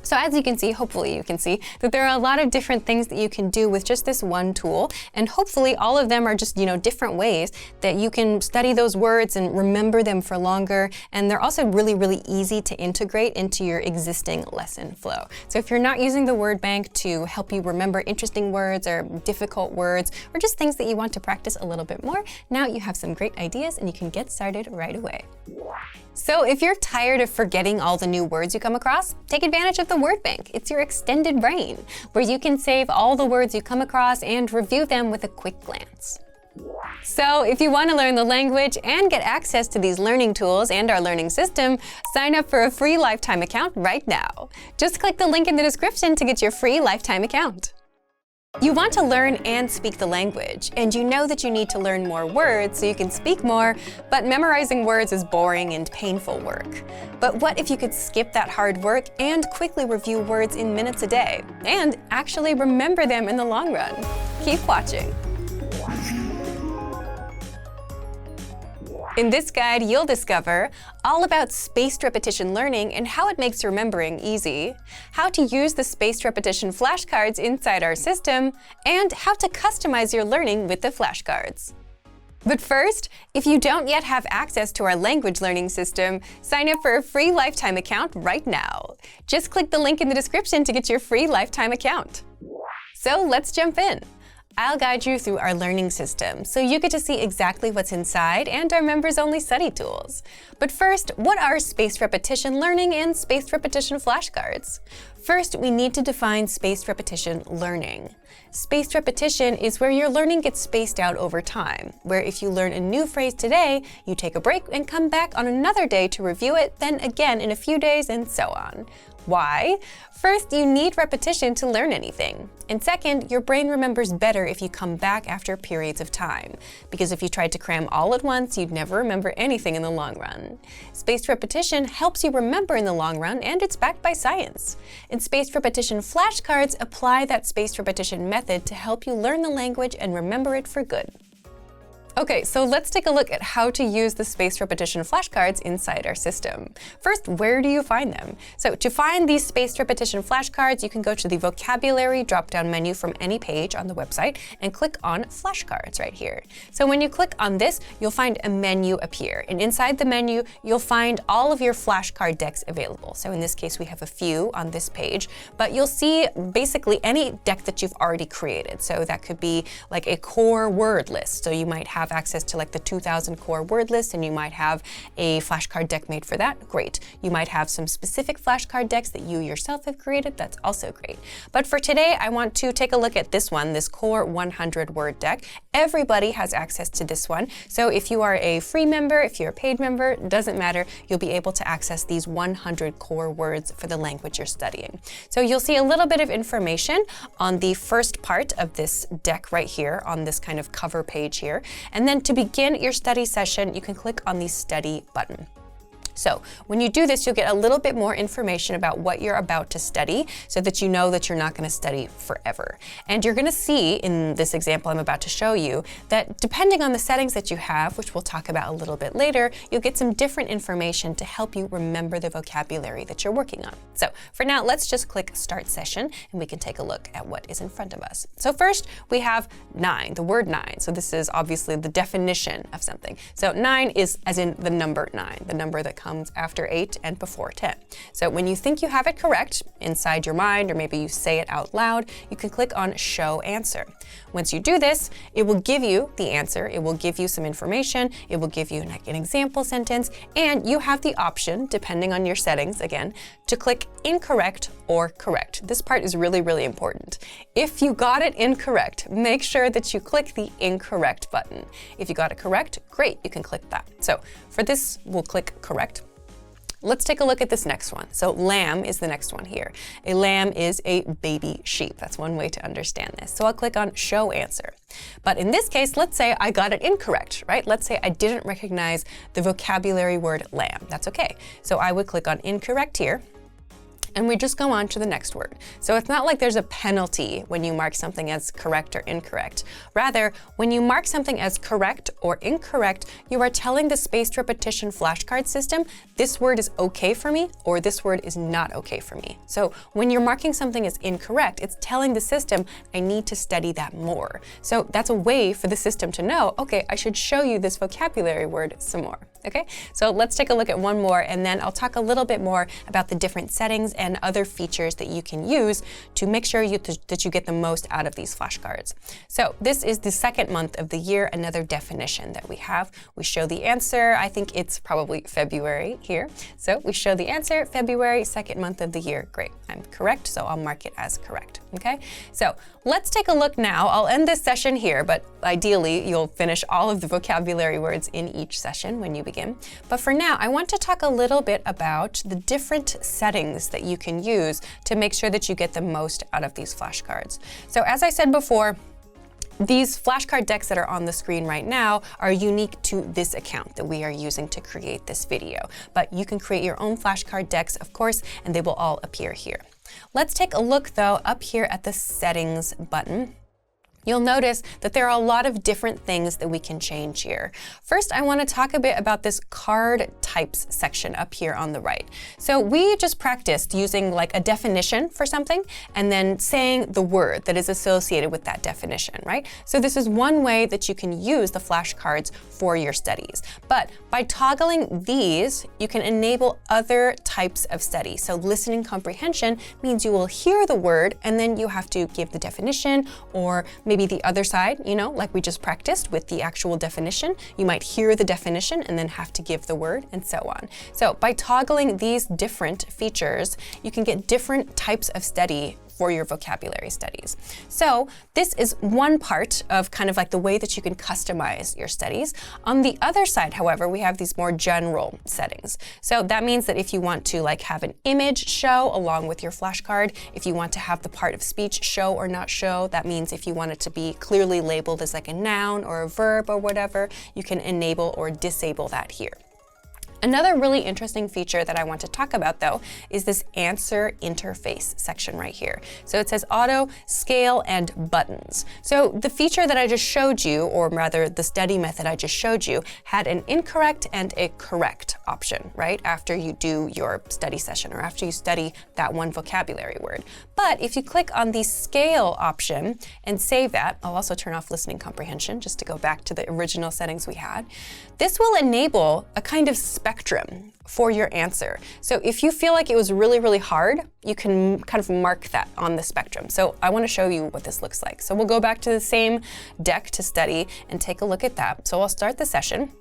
[SPEAKER 1] So as you can see, hopefully you can see that there are a lot of different things that you can do with just this one tool. And hopefully all of them are just, different ways that you can study those words and remember them for longer. And they're also really easy to integrate into your existing lesson flow. So if you're not using the word bank to help you remember interesting words or difficult words, or just things that you want to practice a little bit more, now you have some great ideas and you can get started right away. So if you're tired of forgetting all the new words you come across, take advantage of the word bank. It's your extended brain, where you can save all the words you come across and review them with a quick glance. So if you want to learn the language and get access to these learning tools and our learning system, sign up for a free lifetime account right now. Just click the link in the description to get your free lifetime account. You want to learn and speak the language, and you know that you need to learn more words so you can speak more, but memorizing words is boring and painful work. But what if you could skip that hard work and quickly review words in minutes a day, and actually remember them in the long run? Keep watching. In this guide, you'll discover all about spaced repetition learning and how it makes remembering easy, how to use the spaced repetition flashcards inside our system, and how to customize your learning with the flashcards. But first, if you don't yet have access to our language learning system, sign up for a free lifetime account right now. Just click the link in the description to get your free lifetime account. So let's jump in. I'll guide you through our learning system so you get to see exactly what's inside and our members-only study tools. But first, what are spaced repetition learning and spaced repetition flashcards? First, we need to define spaced repetition learning. Spaced repetition is where your learning gets spaced out over time, where if you learn a new phrase today, you take a break and come back on another day to review it, then again in a few days, and so on. Why? First, you need repetition to learn anything. And second, your brain remembers better if you come back after periods of time, because if you tried to cram all at once, you'd never remember anything in the long run. Spaced repetition helps you remember in the long run, and it's backed by science. And spaced repetition flashcards apply that spaced repetition method to help you learn the language and remember it for good. Okay, so let's take a look at how to use the spaced repetition flashcards inside our system. First, where do you find them? So to find these spaced repetition flashcards, you can go to the vocabulary drop-down menu from any page on the website and click on flashcards right here. So when you click on this, you'll find a menu appear. And inside the menu, you'll find all of your flashcard decks available. So in this case, we have a few on this page, but you'll see basically any deck that you've already created. So that could be like a core word list. So you might have have access to like the 2000 core word list and you might have a flashcard deck made for that, great. You might have some specific flashcard decks that you yourself have created, that's also great. But for today, I want to take a look at this one, this core 100 word deck. Everybody has access to this one. So if you are a free member, if you're a paid member, it doesn't matter, you'll be able to access these 100 core words for the language you're studying. So you'll see a little bit of information on the first part of this deck right here on this kind of cover page here. And then to begin your study session, you can click on the study button. So when you do this, you'll get a little bit more information about what you're about to study so that you know that you're not going to study forever. And you're going to see in this example I'm about to show you that depending on the settings that you have, which we'll talk about a little bit later, you'll get some different information to help you remember the vocabulary that you're working on. So for now, let's just click Start Session and we can take a look at what is in front of us. So first we have 9, the word 9. So this is obviously the definition of something. So 9 is as in the number 9, the number that comes after 8 and before 10. So when you think you have it correct inside your mind, or maybe you say it out loud, you can click on Show Answer. Once you do this, it will give you the answer. It will give you some information. It will give you an example sentence, and you have the option, depending on your settings, again, to click Incorrect or Correct. This part is really, really important. If you got it incorrect, make sure that you click the Incorrect button. If you got it correct, great, you can click that. So for this, we'll click Correct. Let's take a look at this next one. So lamb is the next one here. A lamb is a baby sheep. That's one way to understand this. So I'll click on Show Answer. But in this case, let's say I got it incorrect, right? Let's say I didn't recognize the vocabulary word lamb. That's okay. So I would click on Incorrect here. And we just go on to the next word. So it's not like there's a penalty when you mark something as correct or incorrect. Rather, when you mark something as correct or incorrect, you are telling the spaced repetition flashcard system, this word is okay for me, or this word is not okay for me. So when you're marking something as incorrect, it's telling the system, I need to study that more. So that's a way for the system to know, okay, I should show you this vocabulary word some more. Okay, so let's take a look at one more, and then I'll talk a little bit more about the different settings and other features that you can use to make sure that you get the most out of these flashcards. So this is the second month of the year, another definition that we have. We show the answer, I think it's probably February here. So we show the answer, February, second month of the year. Great, I'm correct, so I'll mark it as correct. Okay, so let's take a look now. I'll end this session here, but ideally you'll finish all of the vocabulary words in each session when you begin. But for now, I want to talk a little bit about the different settings that you can use to make sure that you get the most out of these flashcards. So as I said before, these flashcard decks that are on the screen right now are unique to this account that we are using to create this video. But you can create your own flashcard decks, of course, and they will all appear here. Let's take a look, though, up here at the Settings button. You'll notice that there are a lot of different things that we can change here. First, I want to talk a bit about this card types section up here on the right. So we just practiced using like a definition for something and then saying the word that is associated with that definition, right? So this is one way that you can use the flashcards for your studies. But by toggling these, you can enable other types of study. So listening comprehension means you will hear the word and then you have to give the definition, or maybe the other side, you know, like we just practiced with the actual definition. You might hear the definition and then have to give the word, and so on. So by toggling these different features, you can get different types of study for your vocabulary studies. So this is one part of kind of like the way that you can customize your studies. On the other side, however, we have these more general settings. So that means that if you want to like have an image show along with your flashcard, if you want to have the part of speech show or not show, that means if you want it to be clearly labeled as like a noun or a verb or whatever, you can enable or disable that here. Another really interesting feature that I want to talk about, though, is this answer interface section right here. So it says auto, scale, and buttons. So the feature that I just showed you, or rather the study method I just showed you, had an incorrect and a correct option, right? After you do your study session or after you study that one vocabulary word. But if you click on the scale option and save that, I'll also turn off listening comprehension just to go back to the original settings we had. This will enable a kind of
[SPEAKER 2] spectrum for your answer. So if you feel like it was really, really hard, you can kind of mark that on the spectrum. So I want to show you what this looks like. So we'll go back to the same deck to study and take a look at that. So I'll start the session.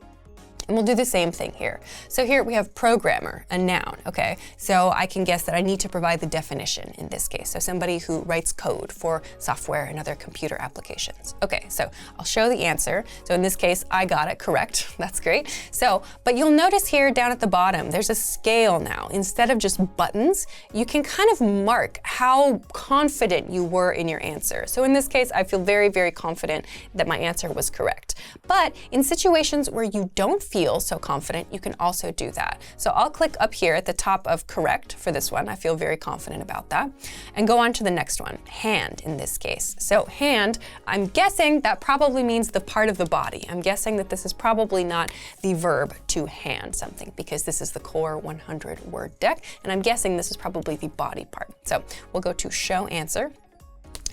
[SPEAKER 2] And we'll do the same thing here. So here we have programmer, a noun, okay? So I can guess that I need to provide the definition in this case. So somebody who writes code for software and other computer applications. Okay, so I'll show the answer. So in this case, I got it correct. That's great. So, but you'll notice here down at the bottom, there's a scale now. Instead of just buttons, you can kind of mark how confident you were in your answer. So in this case, I feel very, very confident that my answer was correct. But in situations where you don't feel so confident, you can also do that. So I'll click up here at the top of correct for this one. I feel very confident about that. And go on to the next one, hand in this case. So hand, I'm guessing that probably means the part of the body. I'm guessing that this is probably not the verb to hand something because this is the core 100 word deck. And I'm guessing this is probably the body part. So we'll go to show answer.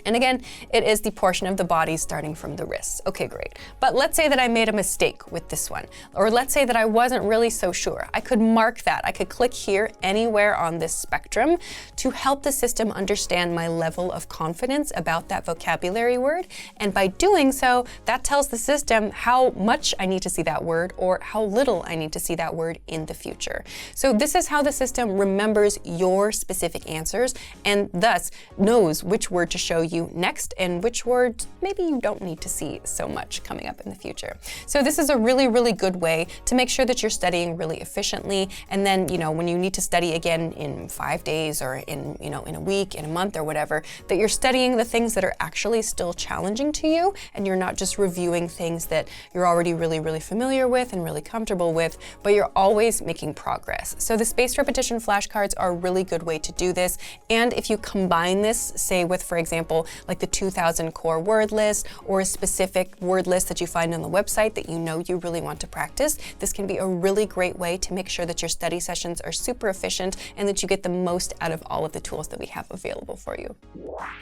[SPEAKER 2] And again, it is the portion of the body starting from the wrists. Okay, great. But let's say that I made a mistake with this one, or let's say that I wasn't really so sure. I could mark that. I could click here anywhere on this spectrum to help the system understand my level of confidence about that vocabulary word. And by doing so, that tells the system how much I need to see that word or how little I need to see that word in the future. So this is how the system remembers your specific answers and thus knows which word to show you next and which words maybe you don't need to see so much coming up in the future. So this is a really, really good way to make sure that you're studying really efficiently. And then, when you need to study again in 5 days or in a week, in a month or whatever, that you're studying the things that are actually still challenging to you and you're not just reviewing things that you're already really, really familiar with and really comfortable with, but you're always making progress. So the spaced repetition flashcards are a really good way to do this. And if you combine this, say with, for example, like the 2000 core word list or a specific word list that you find on the website that you really want to practice, this can be a really great way to make sure that your study sessions are super efficient and that you get the most out of all of the tools that we have available for you.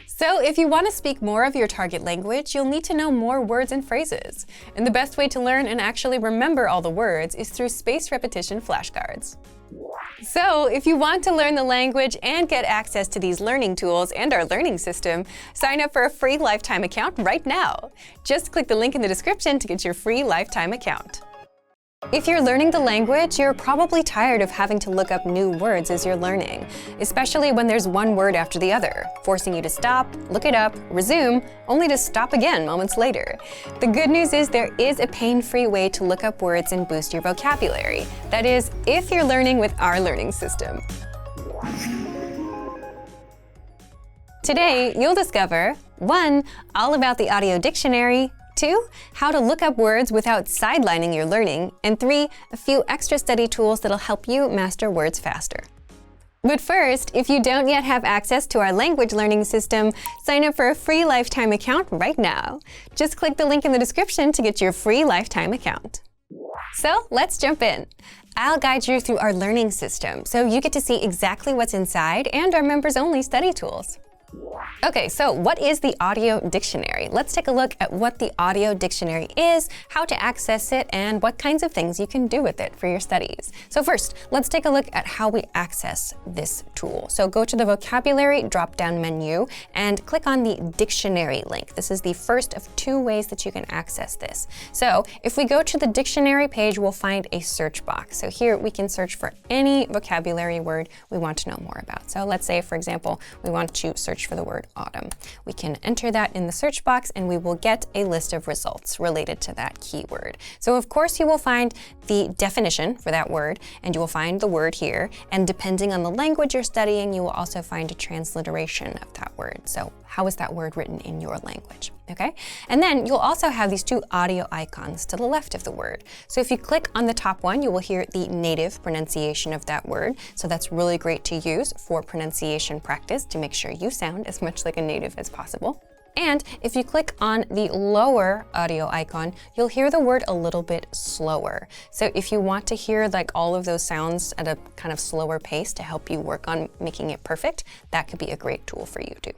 [SPEAKER 2] So if you want to speak more of your target language, you'll need to know more words and phrases. And the best way to learn and actually remember all the words is through spaced repetition flashcards. So if you want to learn the language and get access to these learning tools and our learning system, sign up for a free lifetime account right now. Just click the link in the description to get your free lifetime account. If you're learning the language, you're probably tired of having to look up new words as you're learning, especially when there's one word after the other, forcing you to stop, look it up, resume, only to stop again moments later. The good news is there is a pain-free way to look up words and boost your vocabulary. That is, if you're learning with our learning system. Today, you'll discover 1. All about the audio dictionary, 2. How to look up words without sidelining your learning, and 3. A few extra study tools that'll help you master words faster. But first, if you don't yet have access to our language learning system, sign up for a free lifetime account right now. Just click the link in the description to get your free lifetime account. So let's jump in. I'll guide you through our learning system so you get to see exactly what's inside and our members-only study tools. Okay, so what is the audio dictionary? Let's take a look at what the audio dictionary is, how to access it, and what kinds of things you can do with it for your studies. So first, let's take a look at how we access this tool. So go to the vocabulary drop-down menu and click on the dictionary link. This is the first of 2 ways that you can access this. So if we go to the dictionary page, we'll find a search box. So here we can search for any vocabulary word we want to know more about. So let's say, for example, we want to search for the word autumn. We can enter that in the search box and we will get a list of results related to that keyword. So of course you will find the definition for that word and you will find the word here. And depending on the language you're studying, you will also find a transliteration of that word. So how is that word written in your language? Okay, and then you'll also have these 2 audio icons to the left of the word. So if you click on the top one, you will hear the native pronunciation of that word. So that's really great to use for pronunciation practice to make sure you sound as much like a native as possible. And if you click on the lower audio icon, you'll hear the word a little bit slower. So if you want to hear like all of those sounds at a kind of slower pace to help you work on making it perfect, that could be a great tool for you too.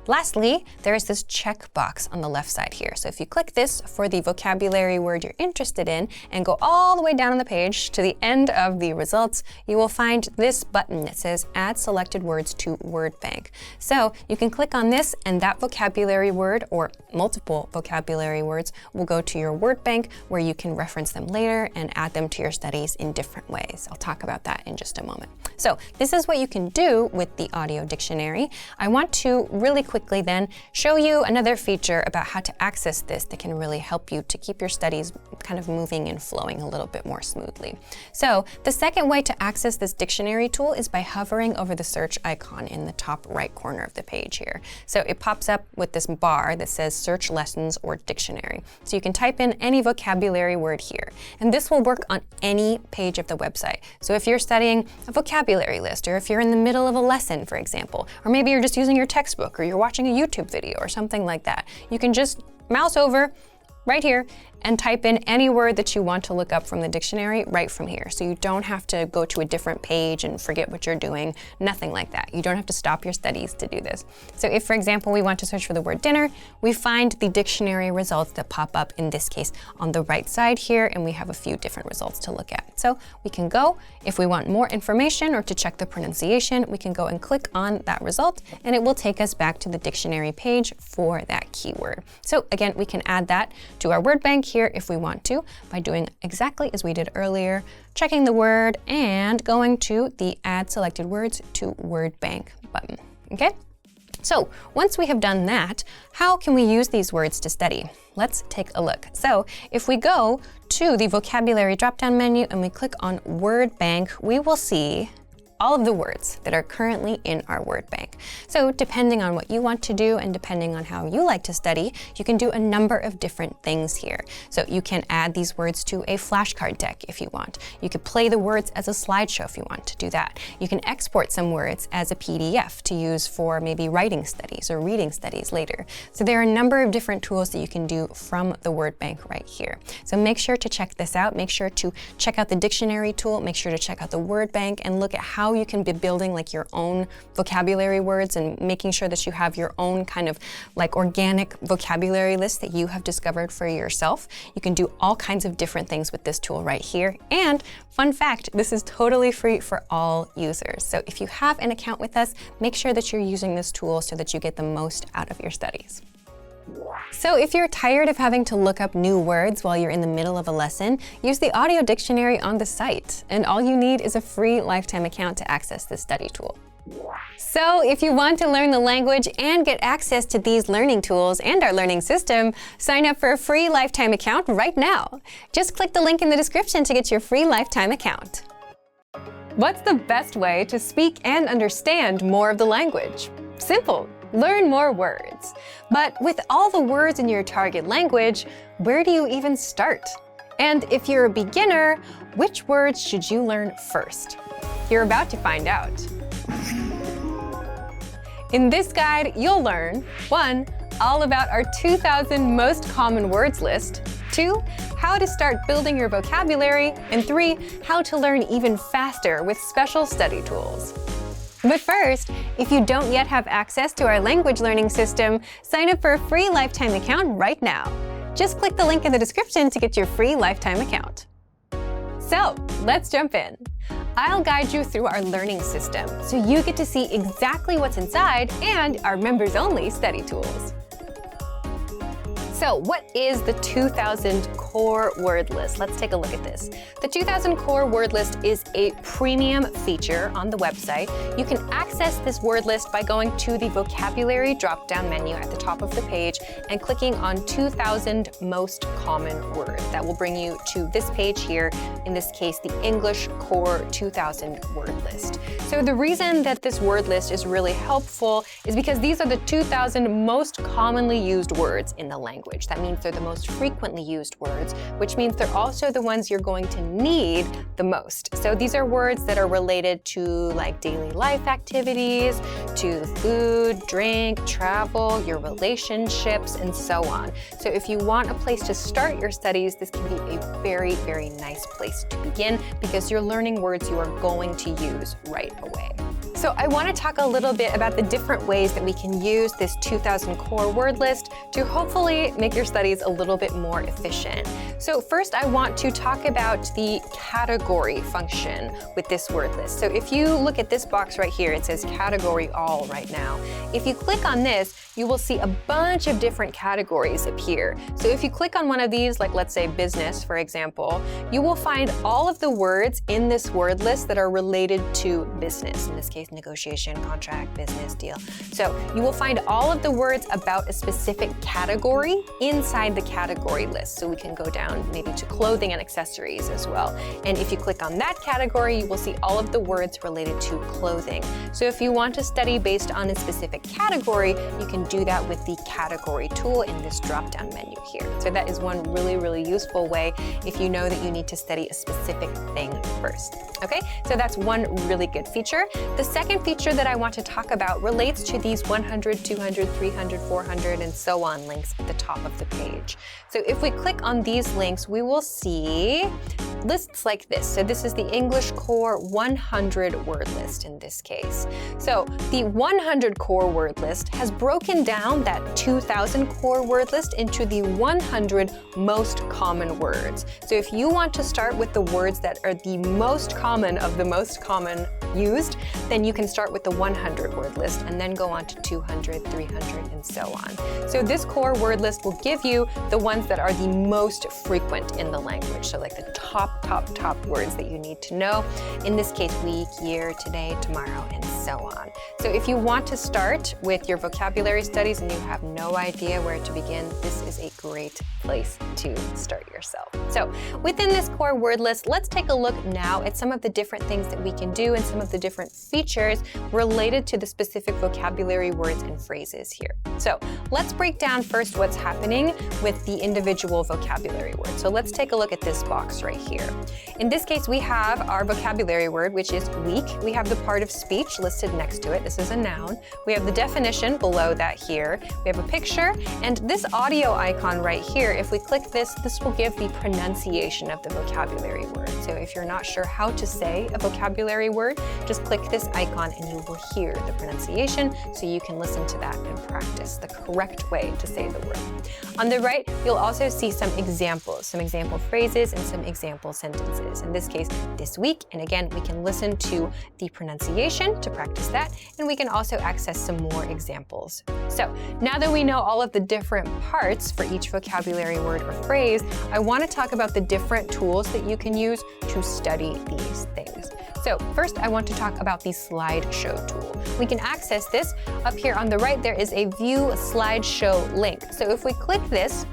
[SPEAKER 2] Lastly, there is this check box on the left side here. So if you click this for the vocabulary word you're interested in and go all the way down on the page to the end of the results, you will find this button that says Add Selected Words to Word Bank. So you can click on this and that vocabulary word or multiple vocabulary words will go to your word bank where you can reference them later and add them to your studies in different ways. I'll talk about that in just a moment. So this is what you can do with the audio dictionary. I want to really quickly then show you another feature about how to access this that can really help you to keep your studies kind of moving and flowing a little bit more smoothly. So the second way to access this dictionary tool is by hovering over the search icon in the top right corner of the page here. So it pops up with this bar that says search lessons or dictionary. So you can type in any vocabulary word here. And this will work on any page of the website. So if you're studying a vocabulary list, or if you're in the middle of a lesson, for example, or maybe you're just using your textbook, or you're watching a YouTube video or something like that, you can just mouse over right here and type in any word that you want to look up from the dictionary right from here. So you don't have to go to a different page and forget what you're doing, nothing like that. You don't have to stop your studies to do this. So if, for example, we want to search for the word dinner, we find the dictionary results that pop up, in this case, on the right side here, and we have a few different results to look at. So we can go, if we want more information or to check the pronunciation, we can go and click on that result, and it will take us back to the dictionary page for that keyword. So again, we can add that to our word bank here if we want to by doing exactly as we did earlier, checking the word and going to the Add Selected Words to Word Bank button. Okay? So once we have done that, how can we use these words to study? Let's take a look. So if we go to the vocabulary drop-down menu and we click on Word Bank, we will see all of the words that are currently in our word bank. So depending on what you want to do and depending on how you like to study, you can do a number of different things here. So you can add these words to a flashcard deck if you want. You could play the words as a slideshow if you want to do that. You can export some words as a PDF to use for maybe writing studies or reading studies later. So there are a number of different tools that you can do from the word bank right here. So make sure to check this out. Make sure to check out the dictionary tool. Make sure to check out the word bank and look at how you can be building like your own vocabulary words and making sure that you have your own kind of like organic vocabulary list that you have discovered for yourself. You can do all kinds of different things with this tool right here. And fun fact, this is totally free for all users. So if you have an account with us, make sure that you're using this tool so that you get the most out of your studies. So if you're tired of having to look up new words while you're in the middle of a lesson, use the audio dictionary on the site. And all you need is a free lifetime account to access this study tool. So if you want to learn the language and get access to these learning tools and our learning system, sign up for a free lifetime account right now. Just click the link in the description to get your free lifetime account. What's the best way to speak and understand more of the language? Simple. Learn more words. But with all the words in your target language, where do you even start? And if you're a beginner, which words should you learn first? You're about to find out. In this guide, you'll learn 1. All about our 2,000 most common words list, 2. How to start building your vocabulary, and 3. How to learn even faster with special study tools. But first, if you don't yet have access to our language learning system, sign up for a free lifetime account right now. Just click the link in the description to get your free lifetime account. So, let's jump in. I'll guide you through our learning system so you get to see exactly what's inside and our members-only study tools. So what is the 2,000 core word list? Let's take a look at this. The 2,000 core word list is a premium feature on the website. You can access this word list by going to the vocabulary drop-down menu at the top of the page and clicking on 2,000 most common words. That will bring you to this page here, in this case, the English Core 2,000 word list. So the reason that this word list is really helpful is because these are the 2,000 most commonly used words in the language. That means they're the most frequently used words, which means they're also the ones you're going to need the most. So these are words that are related to like daily life activities, to food, drink, travel, your relationships, and so on. So if you want a place to start your studies, this can be a very, very nice place to begin because you're learning words you are going to use right away.
[SPEAKER 1] So I want to talk a little bit about the different ways that we can use this 2000 core word list to hopefully make your studies a little bit more efficient. So first I want to talk about the category function with this word list. So if you look at this box right here, it says category all right now. If you click on this, you will see a bunch of different categories appear. So if you click on one of these, like let's say business, for example, you will find all of the words in this word list that are related to business. In this case, negotiation, contract, business, deal. So you will find all of the words about a specific category inside the category list. So we can go down maybe to clothing and accessories as well. And if you click on that category, you will see all of the words related to clothing. So if you want to study based on a specific category, you can do that with the category tool in this drop-down menu here. So that is one really, really useful way if you know that you need to study a specific thing first. Okay, so that's one really good feature. The second feature that I want to talk about relates to these 100, 200, 300, 400, and so on links at the top of the page. So if we click on these links, we will see lists like this. So this is the English Core 100 word list in this case. So the 100 core word list has broken down that 2000 core word list into the 100 most common words. So if you want to start with the words that are the most common of the most common used, then you can start with the 100 word list and then go on to 200, 300, and so on. So this core word list will give you the ones that are the most frequent in the language. So like the top words that you need to know. In this case, week, year, today, tomorrow, and so on. So if you want to start with your vocabulary studies and you have no idea where to begin, this is a great place to start yourself. So within this core word list, let's take a look now at some of the different things that we can do and some of the different features related to the specific vocabulary words and phrases here. So let's break down first what's happening with the individual vocabulary words. So let's take a look at this box right here. In this case, we have our vocabulary word, which is week. We have the part of speech listed next to it. This is a noun. We have the definition below that here. We have a picture, and this audio icon right here, if we click this, this will give the pronunciation of the vocabulary word. So if you're not sure how to say a vocabulary word, just click this icon and you will hear the pronunciation so you can listen to that and practice the correct way to say the word. On the right, you'll also see some examples, some example phrases and some example sentences. In this case, this week, and again, we can listen to the pronunciation to practice that, and we can also access some more examples. So now that we know all of the different parts for each vocabulary word or phrase, I want to talk about the different tools that you can use to study these things. So first, I want to talk about the slideshow tool. We can access this. Up here on the right, there is a View Slideshow link. So if we click this,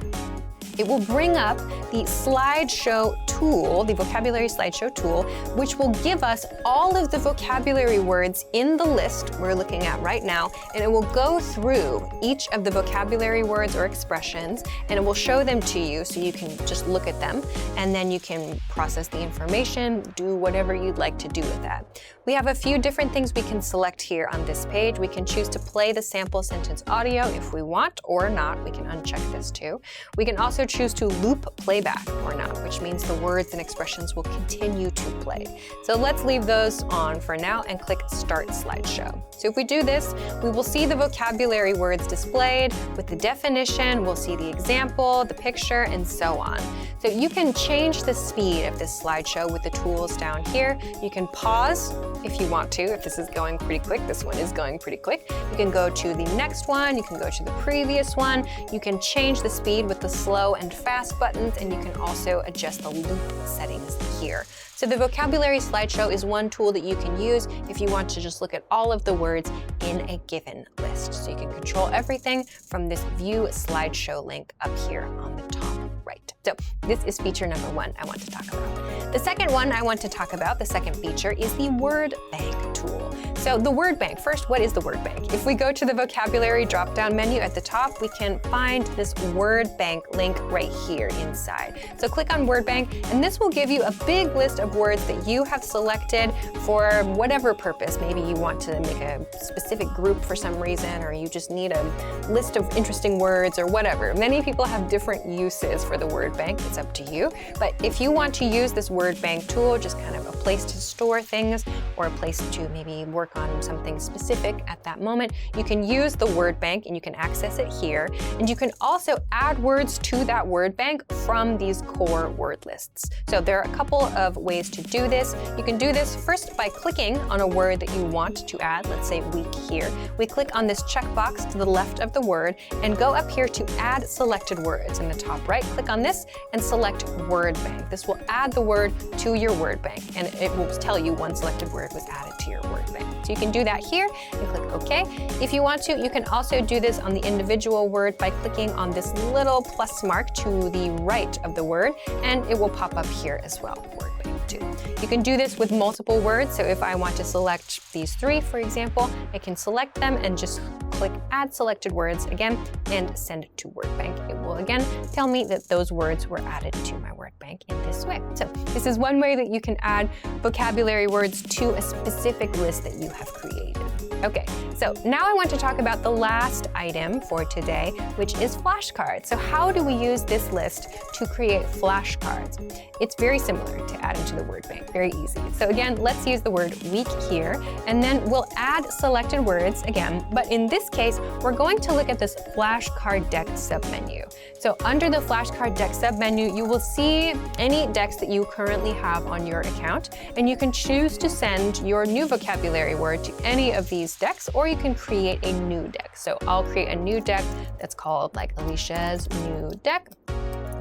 [SPEAKER 1] it will bring up the slideshow tool, the vocabulary slideshow tool, which will give us all of the vocabulary words in the list we're looking at right now, and it will go through each of the vocabulary words or expressions, and it will show them to you so you can just look at them, and then you can process the information, do whatever you'd like to do with that. We have a few different things we can select here on this page. We can choose to play the sample sentence audio if we want or not. We can uncheck this too. We can also choose to loop playback or not, which means the words and expressions will continue to play. So let's leave those on for now and click Start Slideshow. So if we do this, we will see the vocabulary words displayed with the definition, we'll see the example, the picture, and so on. So you can change the speed of this slideshow with the tools down here. You can pause if you want to, if this is going pretty quick. This one is going pretty quick. You can go to the next one, you can go to the previous one. You can change the speed with the slow and fast buttons, and you can also adjust the loop settings here. So the vocabulary slideshow is one tool that you can use if you want to just look at all of the words in a given list. So you can control everything from this View Slideshow link up here on the top right. So this is feature number one I want to talk about. The second one I want to talk about, the second feature, is the word bank tool. So the word bank, first, what is the word bank? If we go to the vocabulary drop-down menu at the top, we can find this word bank link right here inside. So click on word bank, and this will give you a big list of words that you have selected for whatever purpose. Maybe you want to make a specific group for some reason, or you just need a list of interesting words or whatever. Many people have different uses for the word bank. It's up to you. But if you want to use this word bank tool, just kind of a place to store things,
[SPEAKER 2] or a place to maybe work on something specific at that moment, you can use the word bank and you can access it here. And you can also add words to that word bank from these core word lists. So there are a couple of ways to do this. You can do this first by clicking on a word that you want to add, let's say week here. We click on this checkbox to the left of the word and go up here to add selected words. In the top right, click on this and select word bank. This will add the word to your word bank and it will tell you one selected word was added to your word bank. So you can do that here and click OK. If you want to, you can also do this on the individual word by clicking on this little plus mark to the right of the word and it will pop up here as well. Word bank too. You can do this with multiple words. So if I want to select these 3, for example, I can select them and just click add selected words again and send it to word bank. It will again tell me that those words were added to my word bank in this way. So this is one way that you can add vocabulary words to a specific list that you have created. Okay, so now I want to talk about the last item for today, which is flashcards. So how do we use this list to create flashcards? It's very similar to adding to the word bank, very easy. So again, let's use the word week here, and then we'll add selected words again, but in this case, we're going to look at this flashcard deck submenu. So under the flashcard deck submenu, you will see any decks that you currently have on your account, and you can choose to send your new vocabulary word to any of these decks, or you can create a new deck. So I'll create a new deck that's called like Alicia's new deck.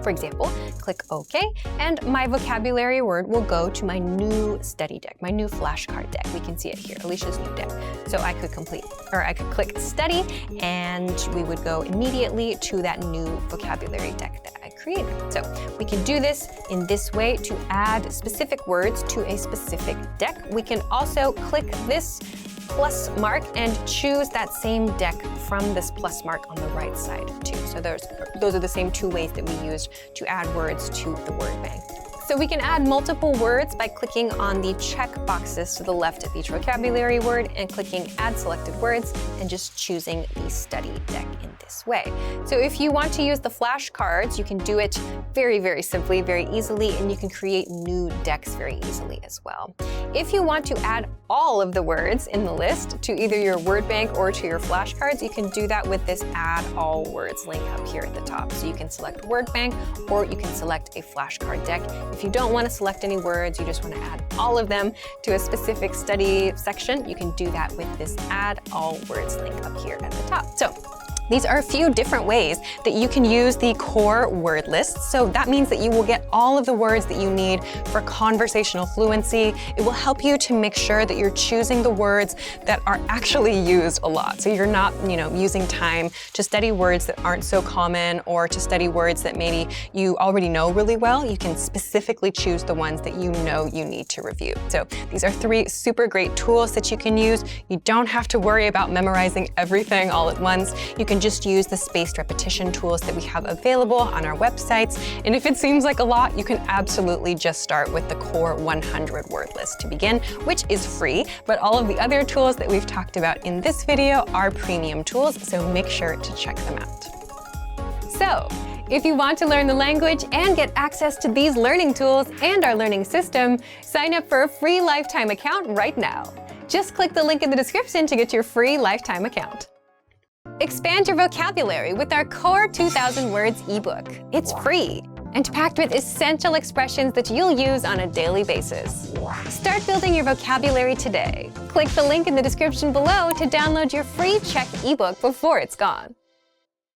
[SPEAKER 2] For example, click OK, and my vocabulary word will go to my new study deck, my new flashcard deck. We can see it here, Alicia's new deck. So I could click study, and we would go immediately to that new vocabulary deck that I created. So we can do this in this way to add specific words to a specific deck. We can also click this plus mark and choose that same deck from this plus mark on the right side too. So those are the same 2 ways that we used to add words to the word bank. So we can add multiple words by clicking on the check boxes to the left of each vocabulary word and clicking add selected words and just choosing the study deck in this way. So if you want to use the flashcards, you can do it very, very simply, very easily, and you can create new decks very easily as well. If you want to add all of the words in the list to either your word bank or to your flashcards, you can do that with this add all words link up here at the top. So you can select word bank or you can select a flashcard deck. If you don't want to select any words, you just want to add all of them to a specific study section, you can do that with this add all words link up here at the top. So these are a few different ways that you can use the core word list. So that means that you will get all of the words that you need for conversational fluency. It will help you to make sure that you're choosing the words that are actually used a lot. So you're not, using time to study words that aren't so common or to study words that maybe you already know really well. You can specifically choose the ones that you know you need to review. So these are 3 super great tools that you can use. You don't have to worry about memorizing everything all at once. You can just use the spaced repetition tools that we have available on our websites. And if it seems like a lot, you can absolutely just start with the core 100 word list to begin, which is free. But all of the other tools that we've talked about in this video are premium tools, so make sure to check them out. So, if you want to learn the language and get access to these learning tools and our learning system, sign up for a free lifetime account right now. Just click the link in the description to get your free lifetime account. Expand your vocabulary with our Core 2000 Words ebook. It's free and packed with essential expressions that you'll use on a daily basis. Start building your vocabulary today. Click the link in the description below to download your free Czech ebook before it's gone.